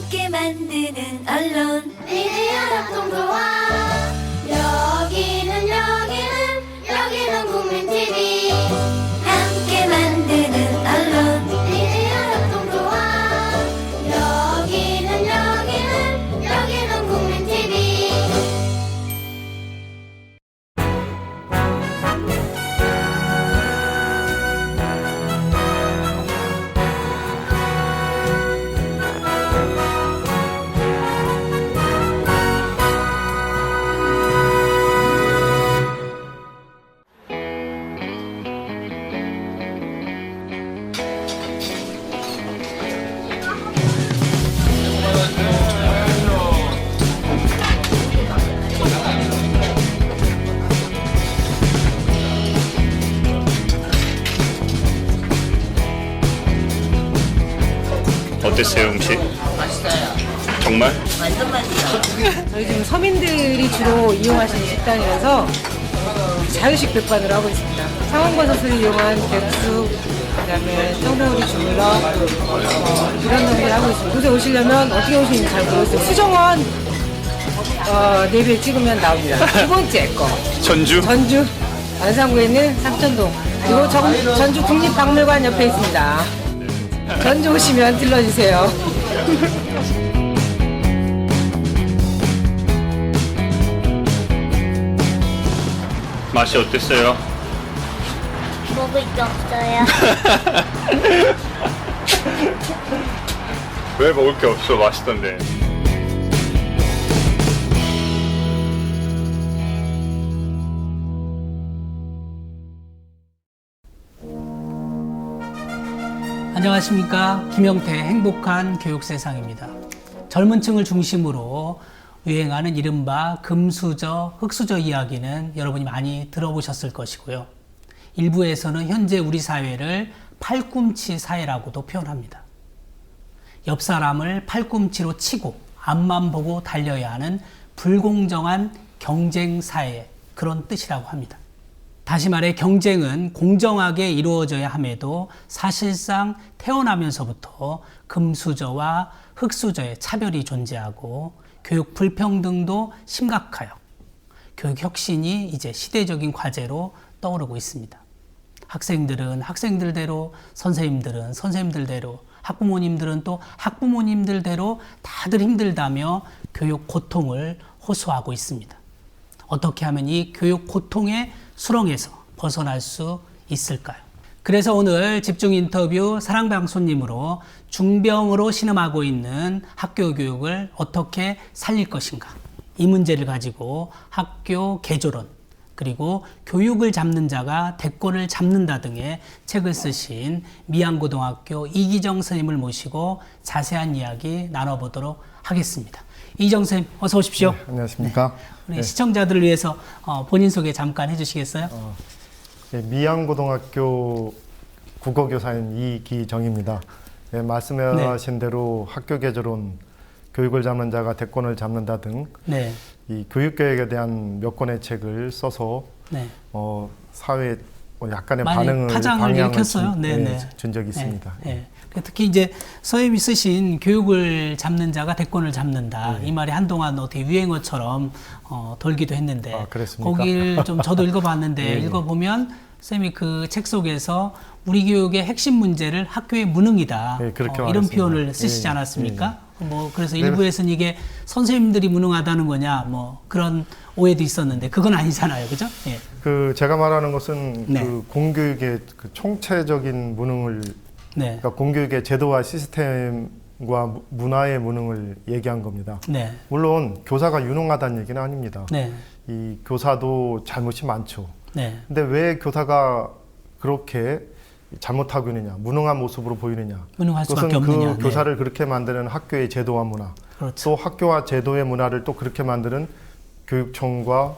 함께 만드는 언론 미디어 협동조합. 여기는 국민TV. 함께 만드는 언론 미디어 협동조합. 여기는 국민TV. 어땠어요, 음식? 맛있어요. 정말? 완전 맛있어. 저희 지금 서민들이 주로 이용하시는 식당이라서 자유식 백반으로 하고 있습니다. 상황버섯을 이용한 백숙, 그다음에 청동오리 주물럭 이런 놈들 하고 있습니다. 곳에 오시려면 어떻게 오시는지 잘 모르겠어요. 수정원 내비를 찍으면 나옵니다. 두 번째 거 전주? 전주 안산구에 있는 삭전동 그리고 전주 국립박물관 옆에 있습니다. 전주 오시면 들러주세요. 맛이 어땠어요? 먹을 게 없어요. 왜 먹을 게 없어? 맛있던데. 안녕하십니까. 김영태 행복한 교육세상입니다. 젊은 층을 중심으로 유행하는 이른바 금수저, 흑수저 이야기는 여러분이 많이 들어보셨을 것이고요. 일부에서는 현재 우리 사회를 팔꿈치 사회라고도 표현합니다. 옆 사람을 팔꿈치로 치고 앞만 보고 달려야 하는 불공정한 경쟁 사회, 그런 뜻이라고 합니다. 다시 말해 경쟁은 공정하게 이루어져야 함에도 사실상 태어나면서부터 금수저와 흑수저의 차별이 존재하고 교육 불평등도 심각하여 교육 혁신이 이제 시대적인 과제로 떠오르고 있습니다. 학생들은 학생들대로, 선생님들은 선생님들대로, 학부모님들은 또 학부모님들대로 다들 힘들다며 교육 고통을 호소하고 있습니다. 어떻게 하면 이 교육 고통의 수렁에서 벗어날 수 있을까요? 그래서 오늘 집중 인터뷰 사랑방송님으로 중병으로 신음하고 있는 학교 교육을 어떻게 살릴 것인가, 이 문제를 가지고 학교 개조론 그리고 교육을 잡는 자가 대권을 잡는다 등의 책을 쓰신 미양고등학교 이기정 선생님을 모시고 자세한 이야기 나눠보도록 하겠습니다. 이기정 선생님 어서 오십시오. 네, 안녕하십니까. 우리 네. 시청자들을 위해서 본인 소개 잠깐 해주시겠어요? 네, 미양고등학교 국어교사인 이기정입니다. 네, 말씀하신 대로 학교 개조론, 교육을 잡는 자가 대권을 잡는다 등 네. 이 교육개혁에 대한 몇 권의 책을 써서 네. 사회에 약간의 많이 파장을 방향을 일으켰어요. 준 적이 있습니다. 네. 특히 이제 선생님이 쓰신 교육을 잡는 자가 대권을 잡는다. 이 말이 한동안 어떻게 유행어처럼 돌기도 했는데 그랬습니까? 거기를 좀 저도 읽어봤는데 읽어보면 선생님이 그 책 속에서 우리 교육의 핵심 문제를 학교의 무능이다. 그렇게 이런 말했습니다. 표현을 쓰시지 않았습니까? 뭐 그래서 일부에서는 이게 선생님들이 무능하다는 거냐 뭐 그런 오해도 있었는데 그건 아니잖아요, 그죠? 예. 그 제가 말하는 것은 네. 그 공교육의 그 총체적인 무능을, 네. 그러니까 공교육의 제도와 시스템과 문화의 무능을 얘기한 겁니다. 네. 물론 교사가 유능하다는 얘기는 아닙니다. 네. 이 교사도 잘못이 많죠. 네. 근데 왜 교사가 그렇게 잘못하고 있느냐, 무능한 모습으로 보이느냐? 무능할 수밖에 그것은 없느냐. 그 교사를 그렇게 만드는 학교의 제도와 문화, 그렇죠. 또 학교와 제도의 문화를 또 그렇게 만드는 교육청과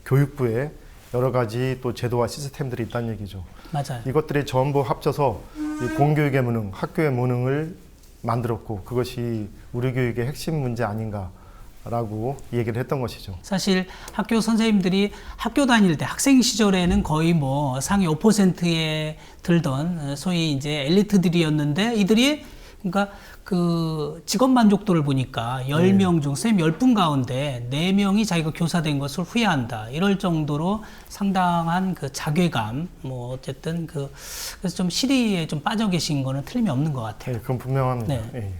교육부의 여러 가지 또 제도와 시스템들이 있다는 얘기죠. 맞아요. 이것들이 전부 합쳐서 이 공교육의 무능, 학교의 무능을 만들었고 그것이 우리 교육의 핵심 문제 아닌가라고 얘기를 했던 것이죠. 사실 학교 선생님들이 학교 다닐 때 학생 시절에는 거의 뭐 상위 5%에 들던 소위 이제 엘리트들이었는데 이들이 그러니까 그 직업 만족도를 보니까 10명 중 쌤 10분 가운데 4명이 자기가 교사된 것을 후회한다. 이럴 정도로 상당한 그 자괴감, 뭐 어쨌든 그래서 좀 실의에 좀 빠져 계신 거는 틀림이 없는 것 같아요. 네, 그건 분명합니다. 네. 예.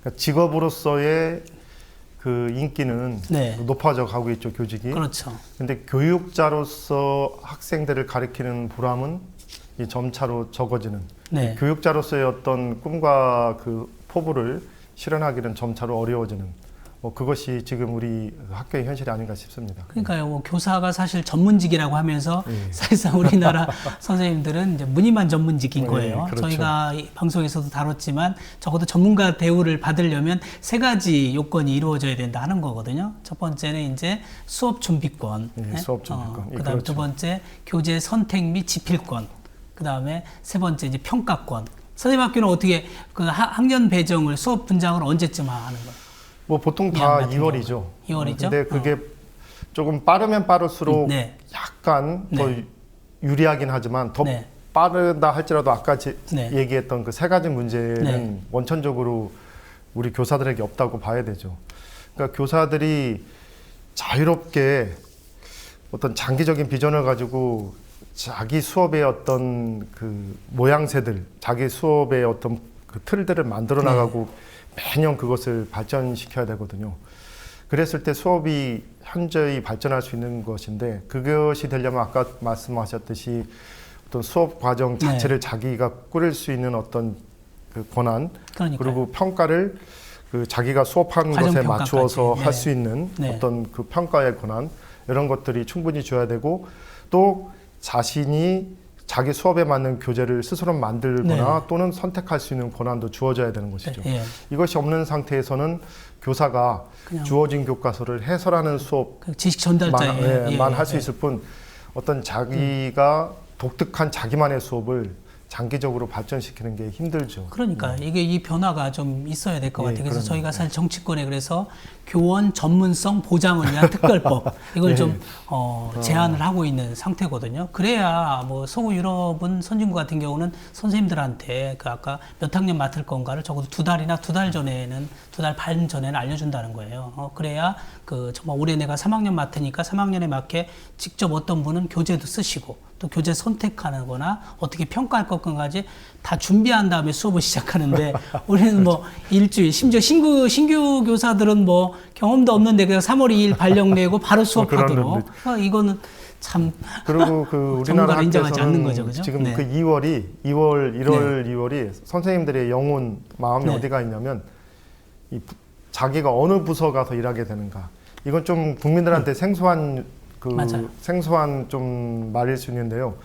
그러니까 직업으로서의 그 인기는 네. 높아져 가고 있죠, 교직이. 그렇죠. 근데 교육자로서 학생들을 가르치는 보람은 이 점차로 적어지는. 네. 교육자로서의 어떤 꿈과 그 포부를 실현하기는 점차로 어려워지는. 뭐 그것이 지금 우리 학교의 현실이 아닌가 싶습니다. 그러니까요, 뭐 교사가 사실 전문직이라고 하면서 예. 사실상 우리나라 선생님들은 이제 무늬만 전문직인 예, 거예요. 그렇죠. 저희가 이 방송에서도 다뤘지만 적어도 전문가 대우를 받으려면 3가지 요건이 이루어져야 된다 하는 거거든요. 첫 번째는 이제 수업 준비권, 예, 수업 준비권. 예, 그다음 그렇죠. 두 번째 교재 선택 및 집필권, 그다음에 세 번째 이제 평가권. 선생님 학교는 어떻게 그 학년 배정을 수업 분장을 언제쯤 하는 거예요? 뭐 보통 다 이학 같은 2월이죠. 2월이죠? 근데 그게 조금 빠르면 빠를수록 네. 약간 더 네. 유리하긴 하지만 더 네. 빠르다 할지라도 아까 네. 얘기했던 그 3가지 문제는 네. 원천적으로 우리 교사들에게 없다고 봐야 되죠. 그러니까 교사들이 자유롭게 어떤 장기적인 비전을 가지고 자기 수업의 어떤 그 모양새들, 자기 수업의 어떤 그 틀들을 만들어 나가고 매년 그것을 발전시켜야 되거든요. 그랬을 때 수업이 현저히 발전할 수 있는 것인데 그것이 되려면 아까 말씀하셨듯이 어떤 수업 과정 자체를 자기가 꾸릴 수 있는 어떤 그 권한 그러니까요. 그리고 평가를 그 자기가 수업한 과정 것에 평가까지. 맞추어서 네. 할 수 있는 네. 어떤 그 평가의 권한 이런 것들이 충분히 줘야 되고 또 자신이 자기 수업에 맞는 교재를 스스로 만들거나 네. 또는 선택할 수 있는 권한도 주어져야 되는 것이죠. 예. 이것이 없는 상태에서는 교사가 그냥 주어진 교과서를 해설하는 수업만 그 지식 전달자예요. 할 수 있을 뿐 어떤 자기가 독특한 자기만의 수업을 장기적으로 발전시키는 게 힘들죠. 그러니까 이게 이 변화가 좀 있어야 될 것 예, 같아요. 그래서 그럼요. 저희가 사실 정치권에 그래서 교원 전문성 보장을 위한 특별법 이걸 예. 좀 제안을 하고 있는 상태거든요. 그래야 뭐 서구 유럽은 선진국 같은 경우는 선생님들한테 그 아까 몇 학년 맡을 건가를 적어도 2달이나 2달 전에는 2달 반 전에는 알려준다는 거예요. 그래야 그 정말 올해 내가 3학년 맡으니까 3학년에 맞게 직접 어떤 분은 교재도 쓰시고 또 교재 선택하는 거나 어떻게 평가할 것까지 다 준비한 다음에 수업을 시작하는데 우리는 뭐 일주일, 심지어 신규 교사들은 뭐 경험도 없는데 그냥 3월 2일 발령 내고 바로 수업하도록 이거는 참 그리고 그 우리나라 전문가를 인정하지 않는 거죠, 학교에서는 그죠? 지금 네. 그 1월, 2월이 선생님들의 영혼 마음이 네. 어디가 있냐면 자기가 어느 부서 가서 일하게 되는가. 이건 좀 국민들한테 생소한 맞아요. 생소한 좀 말일 수 있는데요.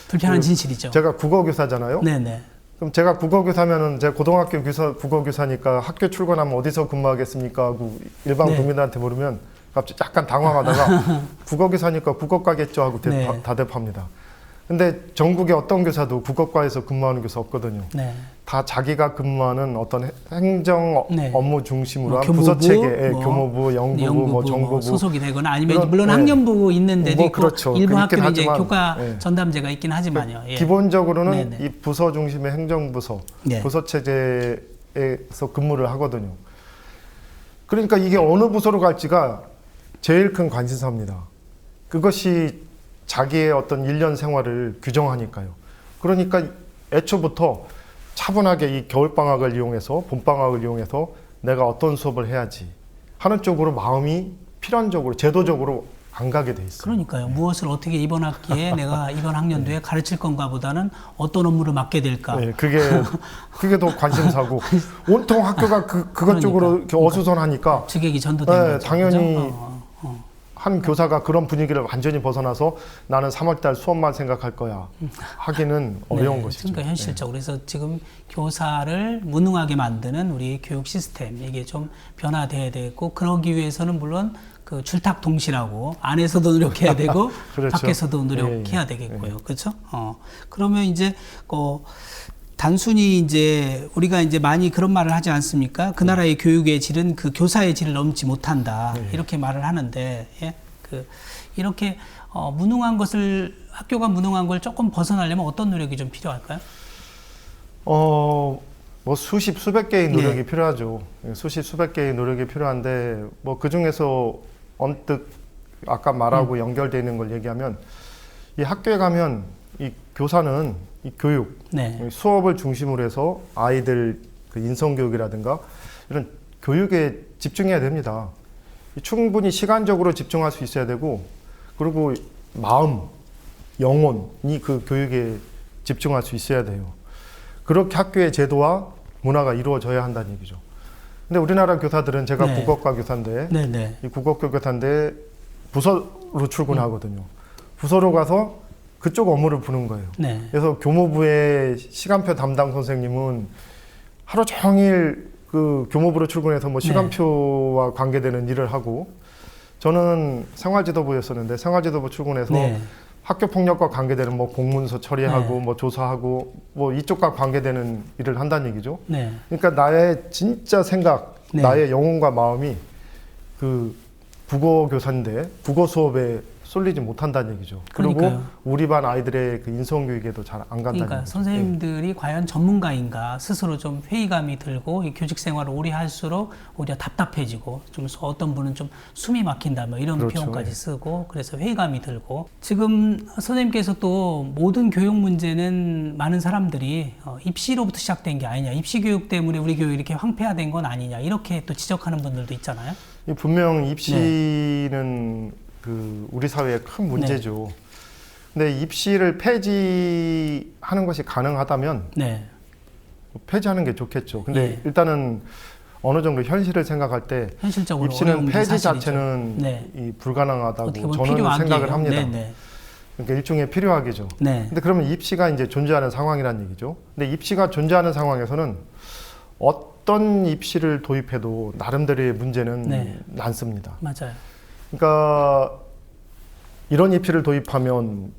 불편한 진실이죠. 제가 국어 교사잖아요. 네네. 그럼 제가 국어 교사면은 제가 고등학교 국어 교사니까 학교 출근하면 어디서 근무하겠습니까 하고 일반 네. 국민들한테 물으면 갑자기 약간 당황하다가 국어 교사니까 국어과겠죠 하고 네. 대답합니다. 근데 전국의 어떤 교사도 국어과에서 근무하는 교사 없거든요. 네. 다 자기가 근무하는 어떤 행정 네. 업무 중심으로 한 교무부, 부서 체계, 뭐, 교무부, 영구부, 뭐 정부부 소속이 되거나 아니면 그런, 물론 네. 학년부 있는 데도 뭐 있고 그렇죠. 일부 그렇긴 학교는 이제 하지만, 교과 네. 전담제가 있긴 하지만요. 예. 기본적으로는 네네. 이 부서 중심의 행정부서, 네. 부서 체제에서 근무를 하거든요. 그러니까 이게 어느 부서로 갈지가 제일 큰 관심사입니다. 그것이 자기의 어떤 일년 생활을 규정하니까요. 그러니까 애초부터 차분하게 이 겨울방학을 이용해서 봄방학을 이용해서 내가 어떤 수업을 해야지 하는 쪽으로 마음이 필연적으로 제도적으로 안 가게 돼 있어요. 그러니까요. 무엇을 어떻게 이번 학기에 내가 이번 학년도에 가르칠 건가 보다는 어떤 업무를 맡게 될까. 네, 그게 더 관심사고 온통 학교가 그것 쪽으로 이렇게 어수선하니까 주객이 전도된 네, 거죠. 당연히 그죠? 한 교사가 그런 분위기를 완전히 벗어나서 나는 3월달 수업만 생각할 거야 하기는 어려운 네, 것이죠. 그러니까 현실적으로 그래서 지금 교사를 무능하게 만드는 우리 교육 시스템 이게 좀 변화돼야 되고 그러기 위해서는 물론 그 줄탁 동시라고 안에서도 노력해야 되고 그렇죠. 밖에서도 노력해야 되겠고요. 그렇죠? 그러면 이제 단순히 이제 우리가 이제 많이 그런 말을 하지 않습니까? 그 나라의 교육의 질은 그 교사의 질을 넘지 못한다. 이렇게 말을 하는데, 예? 이렇게 무능한 것을 학교가 무능한 걸 조금 벗어나려면 어떤 노력이 좀 필요할까요? 뭐 수십 수백 개의 노력이 필요하죠. 수십 수백 개의 노력이 필요한데 뭐 그 중에서 언뜻 아까 말하고 연결되어 있는 걸 얘기하면 이 학교에 가면 이 교사는 이 교육, 네. 수업을 중심으로 해서 아이들 그 인성 교육이라든가 이런 교육에 집중해야 됩니다. 충분히 시간적으로 집중할 수 있어야 되고 그리고 마음, 영혼이 그 교육에 집중할 수 있어야 돼요. 그렇게 학교의 제도와 문화가 이루어져야 한다는 얘기죠. 근데 우리나라 교사들은 제가 네. 국어과 교사인데 네, 네. 이 국어과 교사인데 부서로 출근하거든요. 부서로 가서 그쪽 업무를 보는 거예요. 네. 그래서 교무부의 시간표 담당 선생님은 하루 종일 그 교무부로 출근해서 뭐 시간표와 관계되는 일을 하고 저는 생활지도부였었는데 생활지도부 출근해서 네. 학교 폭력과 관계되는 뭐 공문서 처리하고 네. 뭐 조사하고 뭐 이쪽과 관계되는 일을 한다는 얘기죠. 네. 그러니까 나의 진짜 생각, 네. 나의 영혼과 마음이 그 국어 교사인데 국어 수업에 쏠리지 못한다는 얘기죠. 그리고 그러니까요. 우리 반 아이들의 그 인성 교육에도 잘 안 간다는 그러니까 얘기죠. 선생님들이 과연 전문가인가 스스로 좀 회의감이 들고 이 교직 생활을 오래 할수록 오히려 답답해지고 좀 어떤 분은 좀 숨이 막힌다 뭐 이런 그렇죠. 표현까지 쓰고 그래서 회의감이 들고 지금 선생님께서 또 모든 교육 문제는 많은 사람들이 입시로부터 시작된 게 아니냐 입시 교육 때문에 우리 교육이 이렇게 황폐화된 건 아니냐 이렇게 또 지적하는 분들도 있잖아요. 분명 입시는 그 우리 사회의 큰 문제죠. 근데 입시를 폐지하는 것이 가능하다면 네. 폐지하는 게 좋겠죠. 근데 예. 일단은 어느 정도 현실을 생각할 때 현실적으로 입시는 어려운 게 폐지 사실이죠. 자체는 네. 이 어떻게 불가능하다고 보면 저는 필요한 생각을 게요. 합니다. 네, 네. 그러니까 일종의 필요하기죠. 네. 근데 그러면 입시가 이제 존재하는 상황이라는 얘기죠. 근데 입시가 존재하는 상황에서는 어떤 입시를 도입해도 나름대로의 문제는 네. 많습니다. 맞아요. 그러니까 이런 입시를 도입하면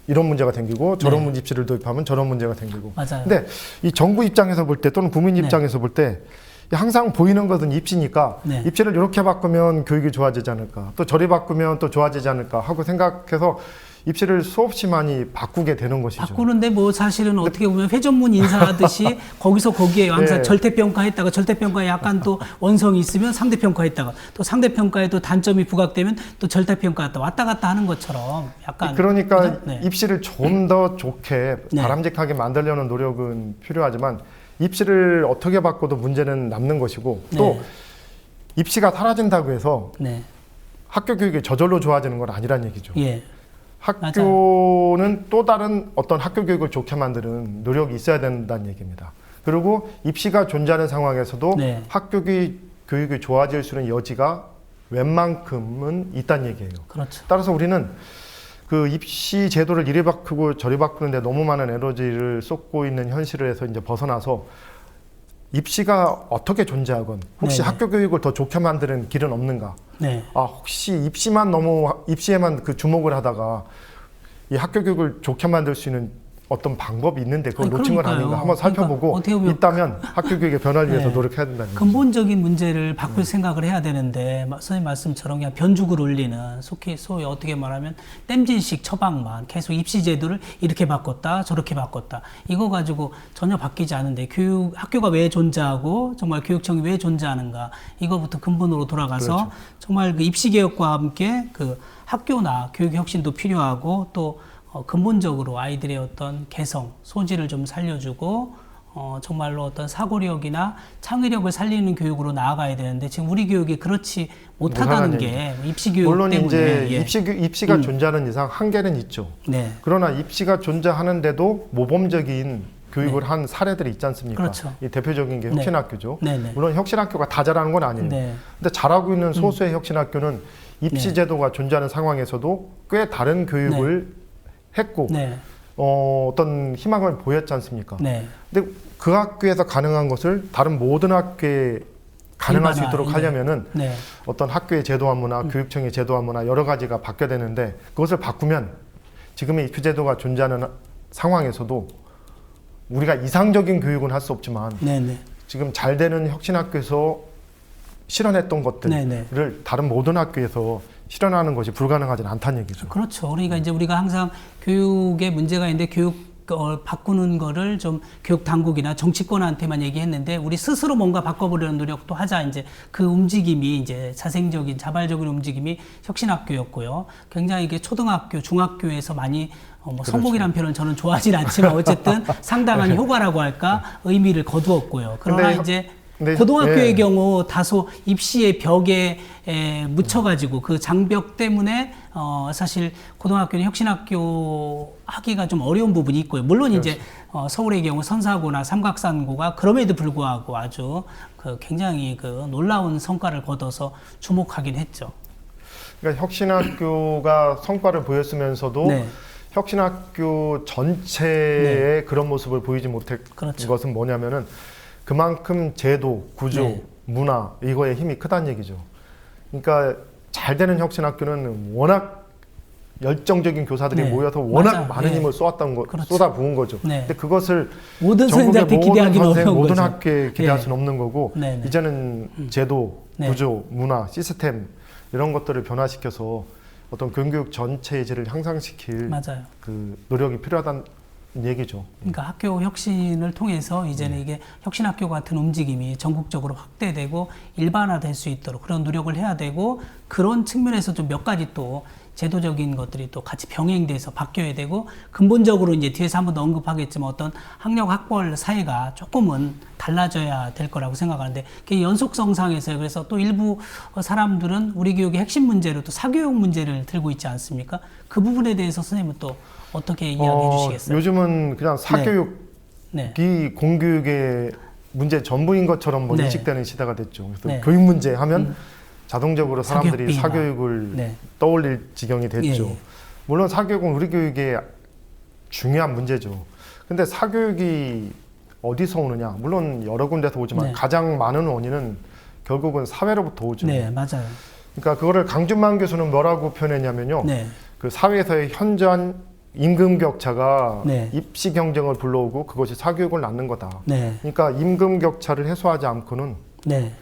이런 문제가 생기고 저런 네. 입시를 도입하면 저런 문제가 생기고. 맞아요. 근데 이 정부 입장에서 볼 때 또는 국민 네. 입장에서 볼 때 항상 보이는 것은 입시니까 네. 입시를 이렇게 바꾸면 교육이 좋아지지 않을까 또 저리 바꾸면 또 좋아지지 않을까 하고 생각해서 입시를 수없이 많이 바꾸게 되는 것이죠. 바꾸는데 뭐 사실은 어떻게 보면 회전문 인사하듯이 거기서 거기에 항상 네. 절대평가했다가 절대평가에 약간 또 원성이 있으면 상대평가했다가 또 상대평가에 또 단점이 부각되면 또 절대평가했다 왔다 갔다 하는 것처럼 약간 그러니까 그죠? 네. 입시를 좀 더 좋게 네. 바람직하게 만들려는 노력은 필요하지만 입시를 어떻게 바꿔도 문제는 남는 것이고 또 네. 입시가 사라진다고 해서 네. 학교 교육이 저절로 좋아지는 건 아니란 얘기죠. 예. 학교는 또 다른 어떤 학교 교육을 좋게 만드는 노력이 있어야 된다는 얘기입니다. 그리고 입시가 존재하는 상황에서도 네. 학교 교육이 좋아질 수 있는 여지가 웬만큼은 있다는 얘기예요. 그렇죠. 따라서 우리는 그 입시 제도를 이리 바꾸고 저리 바꾸는데 너무 많은 에너지를 쏟고 있는 현실에서 이제 벗어나서 입시가 어떻게 존재하건 혹시 네네. 학교 교육을 더 좋게 만드는 길은 없는가? 네. 혹시 입시에만 그 주목을 하다가 이 학교 교육을 좋게 만들 수 있는 어떤 방법이 있는데 그걸 아니, 놓친 건 그러니까요. 아닌가? 한번 살펴보고 그러니까 어떻게 보면 있다면 학교 교육의 변화를 위해서 네. 노력해야 된다는 거죠. 근본적인 문제를 바꿀 생각을 해야 되는데 선생님 말씀처럼 그냥 변죽을 올리는 소위 어떻게 말하면 땜질식 처방만 계속 입시 제도를 이렇게 바꿨다 저렇게 바꿨다 이거 가지고 전혀 바뀌지 않은데 학교가 왜 존재하고 정말 교육청이 왜 존재하는가 이거부터 근본으로 돌아가서 그렇죠. 정말 그 입시 개혁과 함께 그 학교나 교육 혁신도 필요하고 또 근본적으로 아이들의 어떤 개성, 소질을 좀 살려주고 정말로 어떤 사고력이나 창의력을 살리는 교육으로 나아가야 되는데 지금 우리 교육이 그렇지 못하다는 게 입시 교육 물론 때문에 이제 예. 입시가 존재하는 이상 한계는 있죠. 네. 그러나 입시가 존재하는데도 모범적인 교육을 한 사례들이 있지 않습니까? 그렇죠. 이 대표적인 게 네. 혁신학교죠. 네네. 물론 혁신학교가 다 잘하는 건 아니에요. 네. 근데 잘하고 있는 소수의 혁신학교는 입시 네. 제도가 존재하는 상황에서도 꽤 다른 교육을 했고 네. 어떤 희망을 보였지 않습니까? 네. 근데 그 학교에서 가능한 것을 다른 모든 학교에 가능할 수 있도록 하려면은 네. 어떤 학교의 제도화문화, 교육청의 제도화문화 여러 가지가 바뀌어야 되는데 그것을 바꾸면 지금의 입시 제도가 존재하는 상황에서도 우리가 이상적인 교육은 할 수 없지만 네네. 지금 잘 되는 혁신학교에서 실현했던 것들을 네네. 다른 모든 학교에서 실현하는 것이 불가능하지는 않다는 얘기죠. 그렇죠. 그러니까 이제 우리가 항상 교육에 문제가 있는데 교육 바꾸는 거를 좀 교육 당국이나 정치권한테만 얘기했는데 우리 스스로 뭔가 바꿔보려는 노력도 하자. 이제 그 움직임이 이제 자생적인 자발적인 움직임이 혁신학교였고요. 굉장히 이게 초등학교, 중학교에서 많이 뭐 성공이라는 표현은 저는 좋아하진 않지만 어쨌든 상당한 효과라고 할까 의미를 거두었고요. 그러나 근데 이제 네, 고등학교의 예. 경우 다소 입시의 벽에 묻혀가지고 그 장벽 때문에 사실 고등학교는 혁신학교 하기가 좀 어려운 부분이 있고요. 물론 이제 서울의 경우 선사고나 삼각산고가 그럼에도 불구하고 아주 그 굉장히 그 놀라운 성과를 거둬서 주목하긴 했죠. 그러니까 혁신학교가 성과를 보였으면서도 네. 혁신학교 전체의 그런 모습을 보이지 못한 그렇죠. 것은 뭐냐면은 그만큼 제도, 구조, 네. 문화 이거에 힘이 크다는 얘기죠. 그러니까 잘 되는 혁신학교는 워낙 열정적인 교사들이 네. 모여서 워낙 맞아요. 많은 네. 힘을 쏟았던 거, 그렇죠. 쏟아부은 거죠. 네. 근데 그것을 모든 전국의 선생님한테 모든 기대하기는 선생, 어려운 모든 거죠. 학교에 기대할 네. 수는 없는 거고 네, 네. 이제는 제도, 네. 구조, 문화, 시스템 이런 것들을 변화시켜서 어떤 교육 전체의 질을 향상시킬 맞아요. 그 노력이 필요하다는 얘기죠. 그러니까 학교 혁신을 통해서 이제는 이게 혁신학교 같은 움직임이 전국적으로 확대되고 일반화될 수 있도록 그런 노력을 해야 되고 그런 측면에서 좀 몇 가지 또 제도적인 것들이 또 같이 병행돼서 바뀌어야 되고 근본적으로 이제 뒤에서 한번 더 언급하겠지만 어떤 학력 학벌 사회가 조금은 달라져야 될 거라고 생각하는데 그게 연속성상에서요. 그래서 또 일부 사람들은 우리 교육의 핵심 문제로 또 사교육 문제를 들고 있지 않습니까? 그 부분에 대해서 선생님은 또 어떻게 이야기해 주시겠어요? 요즘은 그냥 사교육이 네. 공교육의 문제 전부인 것처럼 뭐 네. 인식되는 시대가 됐죠. 그래서 네. 교육 문제 하면 자동적으로 사람들이 사교육비나. 사교육을 네. 떠올릴 지경이 됐죠. 예, 예. 물론 사교육은 우리 교육의 중요한 문제죠. 근데 사교육이 어디서 오느냐? 물론 여러 군데서 오지만 네. 가장 많은 원인은 결국은 사회로부터 오죠. 네, 맞아요. 그러니까 그거를 강준만 교수는 뭐라고 표현했냐면요. 네. 그 사회에서의 현저한 임금 격차가 네. 입시 경쟁을 불러오고 그것이 사교육을 낳는 거다. 네. 그러니까 임금 격차를 해소하지 않고는 네.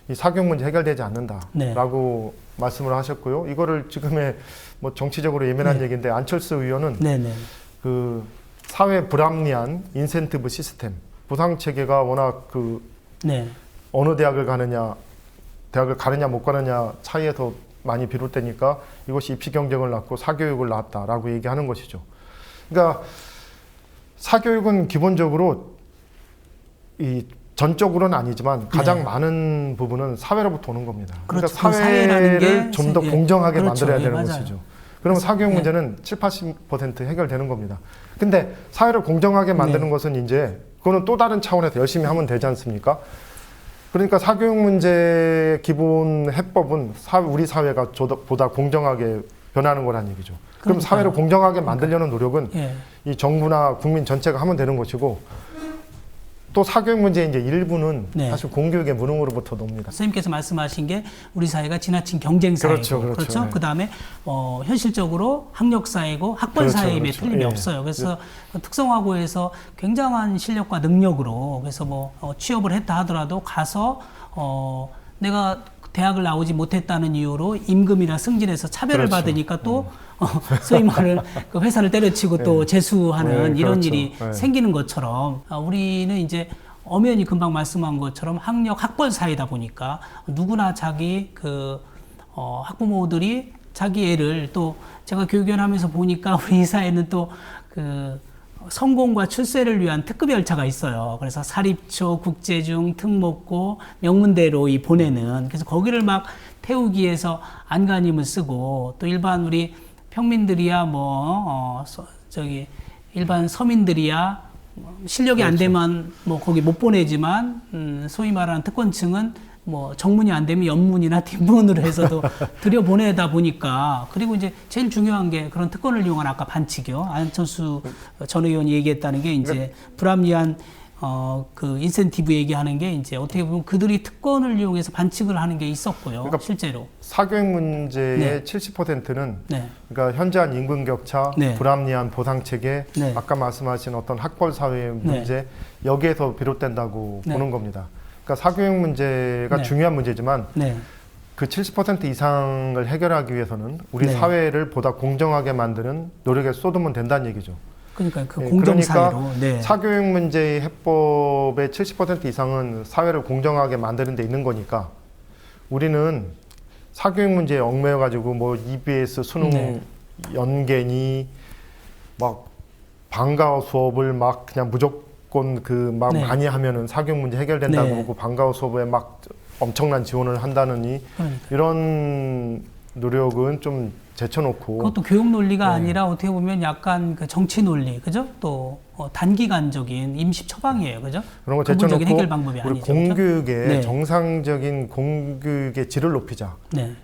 이 사교육 문제 해결되지 않는다라고 말씀을 하셨고요. 이거를 지금의 뭐 정치적으로 예민한 얘기인데 안철수 의원은 네, 네. 그 사회 불합리한 인센티브 시스템, 보상 체계가 워낙 그 네. 어느 대학을 가느냐 못 가느냐 차이에서 많이 비롯되니까 이것이 입시 경쟁을 낳고 사교육을 낳았다라고 얘기하는 것이죠. 그러니까 사교육은 기본적으로 이 전적으로는 아니지만 가장 많은 부분은 사회로부터 오는 겁니다. 그렇죠. 그러니까 그 사회라는 게 사회를 좀 더 예. 공정하게 그렇죠. 만들어야 예, 되는 맞아요. 것이죠. 그러면 사교육 문제는 70-80% 해결되는 겁니다. 근데 사회를 공정하게 만드는 것은 이제 그거는 또 다른 차원에서 열심히 하면 되지 않습니까? 그러니까 사교육 문제의 기본 해법은 우리 사회가 보다 공정하게 변하는 거란 얘기죠. 그럼 그러니까요. 사회를 공정하게 만들려는 노력은 예. 이 정부나 국민 전체가 하면 되는 것이고 또 사교육 문제의 이제 일부는 네. 사실 공교육의 무능으로부터 놉니다. 선생님께서 말씀하신 게 우리 사회가 지나친 경쟁 사회고 그렇죠. 네. 그다음에 현실적으로 학력 사회고 학벌 그렇죠, 사회에 그렇죠. 틀림이 예. 없어요. 그래서 특성화고에서 굉장한 실력과 능력으로 그래서 뭐 취업을 했다 하더라도 가서 내가 대학을 나오지 못했다는 이유로 임금이나 승진에서 차별을 그렇죠. 받으니까 또 소위 말을 그 회사를 때려치고 또 재수하는 네, 이런 그렇죠. 일이 네. 생기는 것처럼 우리는 이제 엄연히 금방 말씀한 것처럼 학력 학벌 사회다 보니까 누구나 자기 그 학부모들이 자기 애를 또 제가 교육위원 하면서 보니까 우리 사회는 또 그 성공과 출세를 위한 특급 열차가 있어요. 그래서 사립초, 국제중, 특목고, 명문대로 이 보내는 그래서 거기를 막 태우기 위해서 안간힘을 쓰고 또 일반 우리 평민들이야 일반 서민들이야 실력이 안 되면 뭐 거기 못 보내지만 소위 말하는 특권층은 뭐 정문이 안 되면 연문이나 뒷문으로 해서도 들여보내다 보니까 그리고 이제 제일 중요한 게 그런 특권을 이용한 아까 반칙이요. 안철수 전 의원이 얘기했다는 게 이제 불합리한 그 인센티브 얘기하는 게 이제 어떻게 보면 그들이 특권을 이용해서 반칙을 하는 게 있었고요. 그러니까 실제로. 사교육 문제의 네. 70%는 네. 그러니까 현저한 임금 격차, 네. 불합리한 보상 체계, 네. 아까 말씀하신 어떤 학벌 사회의 문제 여기에서 비롯된다고 네. 보는 겁니다. 그러니까 사교육 문제가 네. 중요한 문제지만 네. 그 70% 이상을 해결하기 위해서는 우리 네. 사회를 보다 공정하게 만드는 노력에 쏟으면 된다는 얘기죠. 그러니까 그 네, 공정 사회로. 그러니까 네. 사교육 문제 해법의 70% 이상은 사회를 공정하게 만드는 데 있는 거니까 우리는 사교육 문제에 얽매여 가지고 뭐 EBS 수능 네. 연계니 막 방과후 수업을 막 그냥 무조건 그 막 네. 많이 하면은 사교육 문제 해결된다고 네. 하고 방과후 수업에 막 엄청난 지원을 한다느니 그러니까. 이런 노력은 좀 제쳐놓고 그것도 교육 논리가 네. 아니라 어떻게 보면 약간 그 정치 논리, 그죠? 또 단기간적인 임시 처방이에요, 그죠? 그런 거 근본적인 제쳐놓고 해결 방법이 우리 아니죠. 공교육의 네. 정상적인 공교육의 질을 높이자. 네,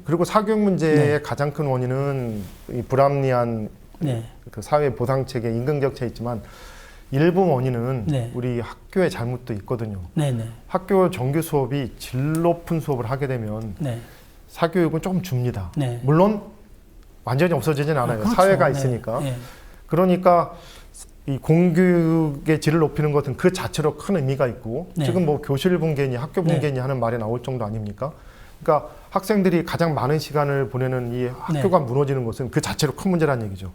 그리고 사교육 문제의 네. 가장 큰 원인은 이 불합리한 네, 그 사회 보상 체계 임금 격차 있지만 일부 원인은 네. 우리 학교의 잘못도 있거든요. 네, 네, 학교 정규 수업이 질 높은 수업을 하게 되면 네, 사교육은 조금 줍니다. 네. 물론 완전히 없어지진 않아요. 그렇죠. 사회가 네, 있으니까. 네. 그러니까 이 공교육의 질을 높이는 것은 그 자체로 큰 의미가 있고 네. 지금 뭐 교실 붕괴니 학교 붕괴니 하는 말이 나올 정도 아닙니까? 그러니까 학생들이 가장 많은 시간을 보내는 이 학교가 무너지는 것은 그 자체로 큰 문제라는 얘기죠.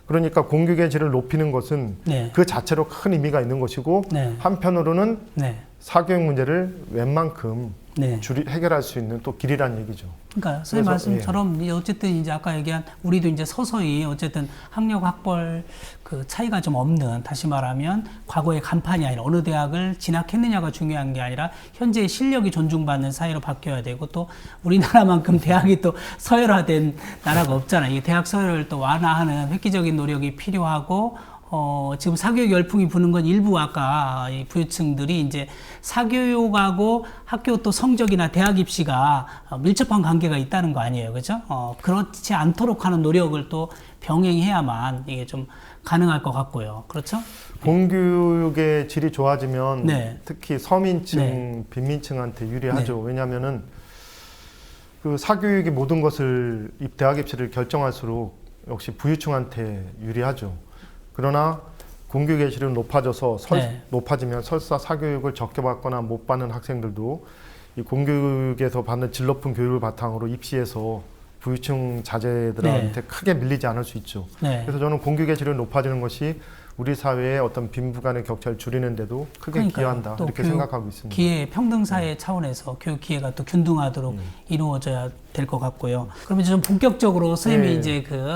그러니까 공교육의 질을 높이는 것은 네. 그 자체로 큰 의미가 있는 것이고 네. 한편으로는 네. 사교육 문제를 웬만큼 네. 해결할 수 있는 또 길이라는 얘기죠. 그러니까 선생님 그래서, 말씀처럼 이제 어쨌든 이제 아까 얘기한 우리도 이제 서서히 어쨌든 학력 학벌 그 차이가 좀 없는, 다시 말하면 과거의 간판이 아니라 어느 대학을 진학했느냐가 중요한 게 아니라 현재의 실력이 존중받는 사회로 바뀌어야 되고, 또 우리나라만큼 대학이 또 서열화된 나라가 없잖아요. 이 대학 서열을 또 완화하는 획기적인 노력이 필요하고, 지금 사교육 열풍이 부는 건 일부 아까 이 부유층들이 이제 사교육하고 학교 또 성적이나 대학 입시가 밀접한 관계가 있다는 거 아니에요. 그죠? 그렇지 않도록 하는 노력을 또 병행해야만 이게 좀 가능할 것 같고요. 그렇죠? 공교육의 질이 좋아지면 네. 특히 서민층, 네. 빈민층한테 유리하죠. 왜냐하면은 그 사교육이 모든 것을 대학 입시를 결정할수록 역시 부유층한테 유리하죠. 그러나 공교육의 질은 높아져서 네. 높아지면 설사 사교육을 적게 받거나 못 받는 학생들도 이 공교육에서 받는 질 높은 교육을 바탕으로 입시에서 부유층 자제들한테 크게 밀리지 않을 수 있죠. 네. 그래서 저는 공교육의 질이 높아지는 것이 우리 사회의 어떤 빈부 간의 격차를 줄이는데도 크게 그러니까요. 기여한다. 또 이렇게 교육 생각하고 있습니다. 기회 평등 사회 차원에서 교육 기회가 또 균등하도록 이루어져야 될 것 같고요. 그러면 좀 본격적으로 선생님이 네. 이제 그